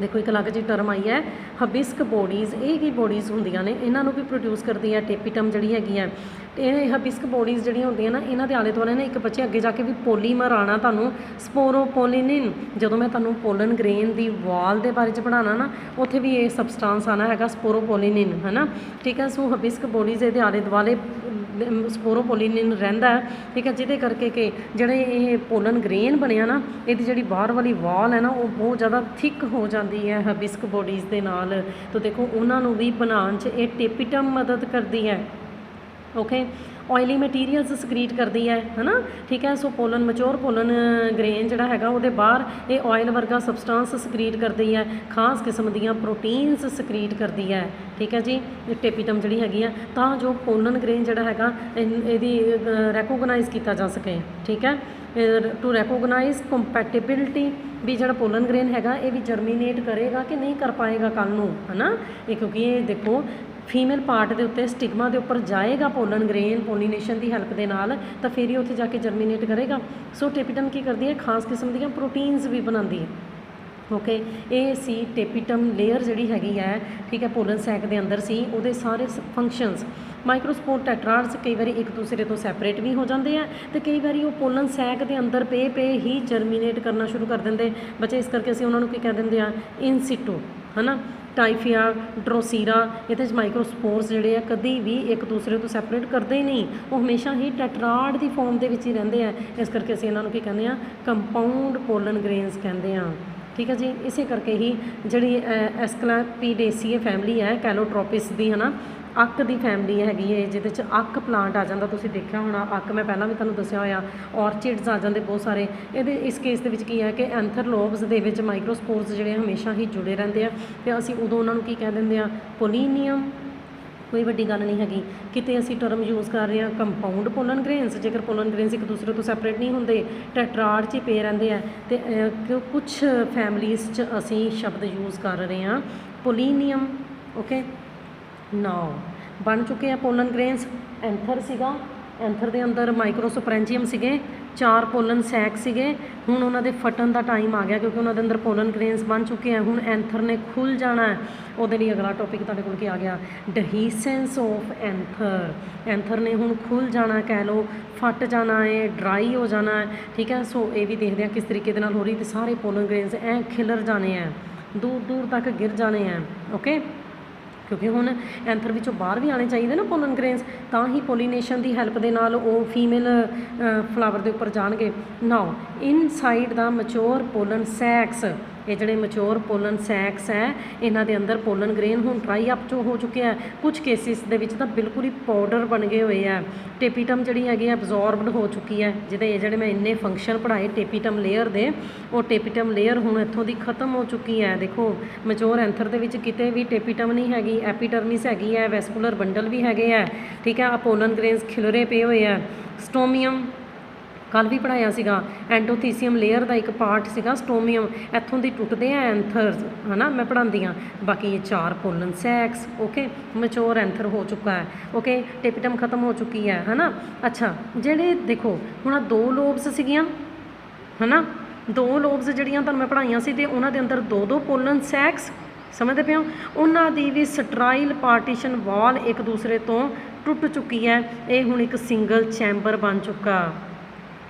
ਦੇਖੋ ਇੱਕ ਅਲੱਗ ਜਿਹੀ ਟਰਮ ਆਈ ਹੈ ਹਬਿਸਕ ਬੋਡੀਜ਼। ਇਹ ਕੀ ਬੋਡੀਜ਼ ਹੁੰਦੀਆਂ ਨੇ, ਇਹਨਾਂ ਨੂੰ ਵੀ ਪ੍ਰੋਡਿਊਸ ਕਰਦੀ ਹੈ ਟੇਪੀਟਮ ਜਿਹੜੀ ਹੈਗੀ ਹੈ। ਇਹ ਹਬਿਸਕ ਬੋਡੀਜ਼ ਜਿਹੜੀਆਂ ਹੁੰਦੀਆਂ ਨਾ, ਇਹਨਾਂ ਦੇ ਆਲੇ ਦੁਆਲੇ ਨੇ ਇੱਕ ਬੱਚੇ ਅੱਗੇ ਜਾ ਕੇ ਵੀ ਪੋਲੀਮਰ ਆਉਣਾ ਤੁਹਾਨੂੰ, ਸਪੋਰੋਪੋਲੀਨਿਨ। ਜਦੋਂ ਮੈਂ ਤੁਹਾਨੂੰ ਪੋਲਨ ਗ੍ਰੇਨ ਦੀ ਵਾਲ ਦੇ ਬਾਰੇ 'ਚ ਪੜ੍ਹਾਉਣਾ ਨਾ, ਉੱਥੇ ਵੀ ਇਹ ਸਬਸਟਾਂਸ ਆਉਣਾ ਹੈਗਾ ਸਪੋਰੋਪੋਲੀਨਿਨ, ਹੈ ਨਾ, ਠੀਕ ਹੈ। ਸੋ ਹਬਿਸਕ ਬੋਡੀਜ਼ ਇਹਦੇ ਆਲੇ ਦੁਆਲੇ ਸਪੋਰੋਪੋਲੀਨਿਨ ਰਹਿੰਦਾ ਹੈ, ਠੀਕ ਹੈ, ਜਿਹਦੇ ਕਰਕੇ ਕਿ ਜਿਹੜੇ ਇਹ ਪੋਲਨ ਗ੍ਰੇਨ ਬਣਿਆ ਨਾ, ਇਹਦੀ ਜਿਹੜੀ ਬਾਹਰ ਵਾਲੀ ਵਾਲ ਹੈ ਨਾ, ਉਹ ਬਹੁਤ ਜ਼ਿਆਦਾ ਥਿਕ ਹੋ ਜਾਂਦੀ ਹੈ ਹਬਿਸਕ ਬੋਡੀਜ਼ ਦੇ ਨਾਲ। ਤਾਂ ਦੇਖੋ ਉਹਨਾਂ ਨੂੰ ਵੀ ਬਣਾਉਣ 'ਚ ਇਹ ਟੇਪੀਟਮ ਮਦਦ ਕਰਦੀ ਹੈ। ਓਕੇ, ਆਇਲੀ ਮਟੀਰੀਅਲਸ ਸਕਰੀਟ ਕਰਦੀ ਹੈ ਨਾ, ਠੀਕ ਹੈ। ਸੋ ਪੋਲਨ ਮੈਚੋਰ ਪੋਲਨ ਗ੍ਰੇਨ ਜਿਹੜਾ ਹੈਗਾ ਉਹਦੇ ਬਾਹਰ ਇਹ ਆਇਲ ਵਰਗਾ ਸਬਸਟਾਂਸ ਸਕਰੀਟ ਕਰਦੀ ਹੈ, ਖਾਸ ਕਿਸਮ ਦੀਆਂ ਪ੍ਰੋਟੀਨਸ ਸਕਰੀਟ ਕਰਦੀ ਹੈ, ਠੀਕ ਹੈ ਜੀ, ਟੇਪੀਟਮ ਜਿਹੜੀ ਹੈਗੀ ਆ, ਤਾਂ ਜੋ ਪੋਲਨ ਗ੍ਰੇਨ ਜਿਹੜਾ ਹੈਗਾ ਇਹਦੀ ਰੈਕੋਗਨਾਈਜ਼ ਕੀਤਾ ਜਾ ਸਕੇ, ਠੀਕ ਹੈ। ਟੂ ਰੈਕੋਗਨਾਈਜ਼ ਕੰਪੈਟੇਬਿਲਿਟੀ ਵੀ ਜਿਹੜਾ ਪੋਲਨ ਗ੍ਰੇਨ ਹੈਗਾ ਇਹ ਵੀ ਜਰਮੀਨੇਟ ਕਰੇਗਾ ਕਿ ਨਹੀਂ ਕਰ ਪਾਏਗਾ ਕੱਲ੍ਹ ਨੂੰ, ਹੈ ਨਾ। ਇਹ ਕਿਉਂਕਿ ਇਹ ਦੇਖੋ ਫੀਮੇਲ ਪਾਰਟ ਦੇ ਉੱਤੇ ਸਟਿਗਮਾ ਦੇ ਉੱਪਰ ਜਾਏਗਾ ਪੋਲਨ ਗ੍ਰੇਨ ਪੋਲੀਨੇਸ਼ਨ ਦੀ ਹੈਲਪ ਦੇ ਨਾਲ, ਤਾਂ ਫਿਰ ਹੀ ਉੱਥੇ ਜਾ ਕੇ ਜਰਮੀਨੇਟ ਕਰੇਗਾ। ਸੋ ਟੇਪੀਟਮ ਕੀ ਕਰਦੀ ਹੈ, ਖਾਸ ਕਿਸਮ ਦੀਆਂ ਪ੍ਰੋਟੀਨਸ ਵੀ ਬਣਾਉਂਦੀ ਹੈ। ਓਕੇ, ਇਹ ਸੀ ਟੇਪੀਟਮ ਲੇਅਰ ਜਿਹੜੀ ਹੈਗੀ ਹੈ, ਠੀਕ ਹੈ, ਪੋਲਨ ਸੈਕ ਦੇ ਅੰਦਰ ਸੀ, ਉਹਦੇ ਸਾਰੇ ਫੰਕਸ਼ਨਸ। ਮਾਈਕਰੋਸਪੋਰ ਟੈਟਰਾਡਸ ਕਈ ਵਾਰੀ ਇੱਕ ਦੂਸਰੇ ਤੋਂ ਸੈਪਰੇਟ ਵੀ ਹੋ ਜਾਂਦੇ ਆ, ਅਤੇ ਕਈ ਵਾਰੀ ਉਹ ਪੋਲਨ ਸੈਕ ਦੇ ਅੰਦਰ ਪਏ ਹੀ ਜਰਮੀਨੇਟ ਕਰਨਾ ਸ਼ੁਰੂ ਕਰ ਦਿੰਦੇ ਬੱਚੇ। ਇਸ ਕਰਕੇ ਅਸੀਂ ਉਹਨਾਂ ਨੂੰ ਕੀ ਕਹਿ ਦਿੰਦੇ ਆ, ਇਨ ਸਿਟੂ, ਹੈ ਨਾ। ਟਾਈਫੀਆ, ਡਰੋਸੀਰਾ, ਇਹਦੇ 'ਚ ਮਾਈਕਰੋਸਪੋਰਸ ਜਿਹੜੇ ਆ ਕਦੀ ਵੀ ਇੱਕ ਦੂਸਰੇ ਤੋਂ ਸੈਪਰੇਟ ਕਰਦੇ ਹੀ ਨਹੀਂ, ਉਹ ਹਮੇਸ਼ਾ ਹੀ ਟੈਟਰਾਡ ਦੀ ਫੋਰਮ ਦੇ ਵਿੱਚ ਹੀ ਰਹਿੰਦੇ ਆ। ਇਸ ਕਰਕੇ ਅਸੀਂ ਇਹਨਾਂ ਨੂੰ ਕੀ ਕਹਿੰਦੇ ਆ, ਕੰਪਾਊਂਡ ਪੋਲਨ ਗ੍ਰੇਨਸ ਕਹਿੰਦੇ ਆ, ਠੀਕ ਹੈ ਜੀ। ਇਸੇ ਕਰਕੇ ਹੀ ਜਿਹੜੀ ਐਸਕਲਾਪੀਡੇਸੀਏ ਫੈਮਿਲੀ ਹੈ ਕੈਲੋਟ੍ਰੋਪਿਸ ਦੀ, ਹੈ ਨਾ, ਅੱਕ ਦੀ ਫੈਮਿਲੀ ਹੈਗੀ ਹੈ, ਜਿਹਦੇ 'ਚ ਅੱਕ ਪਲਾਂਟ ਆ ਜਾਂਦਾ, ਤੁਸੀਂ ਦੇਖਿਆ ਹੋਣਾ ਅੱਕ, ਮੈਂ ਪਹਿਲਾਂ ਵੀ ਤੁਹਾਨੂੰ ਦੱਸਿਆ ਹੋਇਆ, ਔਰਚਿਡਸ ਆ ਜਾਂਦੇ ਬਹੁਤ ਸਾਰੇ ਇਹਦੇ। ਇਸ ਕੇਸ ਦੇ ਵਿੱਚ ਕੀ ਹੈ ਕਿ ਐਂਥਰਲੋਬਸ ਦੇ ਵਿੱਚ ਮਾਈਕਰੋਸਪੋਰਸ ਜਿਹੜੇ ਹਮੇਸ਼ਾ ਹੀ ਜੁੜੇ ਰਹਿੰਦੇ ਆ, ਅਤੇ ਅਸੀਂ ਉਦੋਂ ਉਹਨਾਂ ਨੂੰ ਕੀ ਕਹਿ ਦਿੰਦੇ ਆ, ਪੋਲੀਨੀਅਮ। ਕੋਈ ਵੱਡੀ ਗੱਲ ਨਹੀਂ ਹੈਗੀ। ਕਿਤੇ ਅਸੀਂ ਟਰਮ ਯੂਜ਼ ਕਰ ਰਹੇ ਹਾਂ ਕੰਪਾਊਂਡ ਪੋਲਨ ਗ੍ਰੇਨਸ, ਜੇਕਰ ਪੋਲਨ ਗ੍ਰੇਨਸ ਇੱਕ ਦੂਸਰੇ ਤੋਂ ਸੈਪਰੇਟ ਨਹੀਂ ਹੁੰਦੇ, ਟੈਟਰਾਡ 'ਚ ਹੀ ਪਏ ਰਹਿੰਦੇ ਆ, ਅਤੇ ਕੁਛ ਫੈਮਲੀਜ਼ 'ਚ ਅਸੀਂ ਸ਼ਬਦ ਯੂਜ਼ ਕਰ ਰਹੇ ਹਾਂ ਪੋਲੀਨੀਅਮ। ਓਕੇ, ਨਾਓ ਬਣ ਚੁੱਕੇ ਆ ਪੋਲਨ ਗ੍ਰੇਨਸ। ਐਂਥਰ ਸੀਗਾ, ਐਂਥਰ ਦੇ ਅੰਦਰ ਮਾਈਕਰੋਸਪੋਰੈਂਜੀਅਮ ਸੀਗੇ, 4 ਪੋਲਨ ਸੈਕ ਸੀਗੇ। ਹੁਣ ਉਹਨਾਂ ਦੇ ਫਟਣ ਦਾ ਟਾਈਮ ਆ ਗਿਆ, ਕਿਉਂਕਿ ਉਹਨਾਂ ਦੇ ਅੰਦਰ ਪੋਲਨ ਗ੍ਰੇਨਸ ਬਣ ਚੁੱਕੇ ਆ। ਹੁਣ ਐਂਥਰ ਨੇ ਖੁੱਲ੍ਹ ਜਾਣਾ ਹੈ। ਉਹਦੇ ਲਈ ਅਗਲਾ ਟੌਪਿਕ ਤੁਹਾਡੇ ਕੋਲ ਕੀ ਆ ਗਿਆ, ਡਹੀਸੈਂਸ ਆਫ ਐਂਥਰ। ਐਂਥਰ ਨੇ ਹੁਣ ਖੁੱਲ੍ਹ ਜਾਣਾ, ਕਹਿ ਲਓ ਫਟ ਜਾਣਾ ਹੈ, ਡਰਾਈ ਹੋ ਜਾਣਾ ਹੈ, ਠੀਕ ਹੈ। ਸੋ ਇਹ ਵੀ ਦੇਖਦੇ ਹਾਂ ਕਿਸ ਤਰੀਕੇ ਦੇ ਨਾਲ ਹੋ ਰਹੀ, ਅਤੇ ਸਾਰੇ ਪੋਲਨ ਗ੍ਰੇਨਸ ਐਂ ਖਿਲਰ ਜਾਣੇ ਆ, ਦੂਰ ਦੂਰ ਤੱਕ ਗਿਰ ਜਾਣੇ ਆ। ਓਕੇ, ਕਿਉਂਕਿ ਹੁਣ ਐਂਥਰ ਵਿੱਚੋਂ ਬਾਹਰ ਵੀ ਆਉਣੇ ਚਾਹੀਦੇ ਨਾ ਪੋਲਨ ਗ੍ਰੇਨਸ, ਤਾਂ ਹੀ ਪੋਲੀਨੇਸ਼ਨ ਦੀ ਹੈਲਪ ਦੇ ਨਾਲ ਉਹ ਫੀਮੇਲ ਫਲਾਵਰ ਦੇ ਉੱਪਰ ਜਾਣਗੇ। Now inside the mature pollen sacs, ਇਹ ਜਿਹੜੇ ਮੈਚੋਰ ਪੋਲਨ ਸੈਕਸ ਹੈ, ਇਹਨਾਂ ਦੇ ਅੰਦਰ ਪੋਲਨ ਗ੍ਰੇਨ ਹੁਣ ਡਰਾਈ ਅਪ ਚੋ ਹੋ ਚੁੱਕਿਆ ਹੈ। ਕੁਝ ਕੇਸਿਸ ਦੇ ਵਿੱਚ ਤਾਂ ਬਿਲਕੁਲ ਹੀ ਪਾਊਡਰ ਬਣ ਗਏ ਹੋਏ ਆ। ਟੇਪੀਟਮ ਜਿਹੜੀ ਹੈਗੀ ਹੈ ਅਬਜ਼ੋਰਬਡ ਹੋ ਚੁੱਕੀ ਹੈ। ਜਿਹੜੇ ਮੈਂ ਇੰਨੇ ਫੰਕਸ਼ਨ ਪੜ੍ਹਾਏ ਟੇਪੀਟਮ ਲੇਅਰ ਦੇ, ਉਹ ਟੇਪੀਟਮ ਲੇਅਰ ਹੁਣ ਇੱਥੋਂ ਦੀ ਖਤਮ ਹੋ ਚੁੱਕੀ ਹੈ। ਦੇਖੋ ਮੈਚੋਰ ਐਂਥਰ ਦੇ ਵਿੱਚ ਕਿਤੇ ਵੀ ਟੇਪੀਟਮ ਨਹੀਂ ਹੈਗੀ, ਐਪੀਟਰਮਿਸ ਹੈਗੀ ਹੈ, ਵੈਸਕੂਲਰ ਬੰਡਲ ਵੀ ਹੈਗੇ ਹੈ, ਠੀਕ ਹੈ। ਆ ਪੋਲਨ ਗ੍ਰੇਨਸ ਖਿਲਰੇ ਪਏ ਹੋਏ ਆ। ਸਟੋਮੀਅਮ ਕੱਲ੍ਹ ਵੀ ਪੜ੍ਹਾਇਆ ਸੀਗਾ, ਐਂਡੋਥੀਸੀਅਮ ਲੇਅਰ ਦਾ ਇੱਕ ਪਾਰਟ ਸੀਗਾ ਸਟੋਮੀਅਮ, ਇੱਥੋਂ ਦੀ ਟੁੱਟਦੇ ਆ ਐਂਥਰਸ, ਹੈ ਨਾ, ਮੈਂ ਪੜ੍ਹਾਉਂਦੀ ਹਾਂ। ਬਾਕੀ ਇਹ 4 ਪੋਲਨ ਸੈਕਸ। ਓਕੇ, ਮੈਚੋਰ ਐਂਥਰ ਹੋ ਚੁੱਕਾ ਹੈ। ਓਕੇ, ਟੇਪੀਟਮ ਖਤਮ ਹੋ ਚੁੱਕੀ ਹੈ ਨਾ। ਅੱਛਾ, ਜਿਹੜੇ ਦੇਖੋ ਹੁਣ 2 ਲੋਬਸ ਸੀਗੀਆਂ, ਹੈ ਨਾ, 2 ਲੋਬਸ ਜਿਹੜੀਆਂ ਤੁਹਾਨੂੰ ਮੈਂ ਪੜ੍ਹਾਈਆਂ ਸੀ, ਅਤੇ ਉਹਨਾਂ ਦੇ ਅੰਦਰ 2 ਪੋਲਨ ਸੈਕਸ, ਸਮਝਦੇ ਪਏ ਹੋ। ਉਹਨਾਂ ਦੀ ਵੀ ਸਟਰਾਈਲ ਪਾਰਟੀਸ਼ਨ ਵਾਲ ਇੱਕ ਦੂਸਰੇ ਤੋਂ ਟੁੱਟ ਚੁੱਕੀ ਹੈ। ਇਹ ਹੁਣ ਇੱਕ ਸਿੰਗਲ ਚੈਂਬਰ ਬਣ ਚੁੱਕਾ,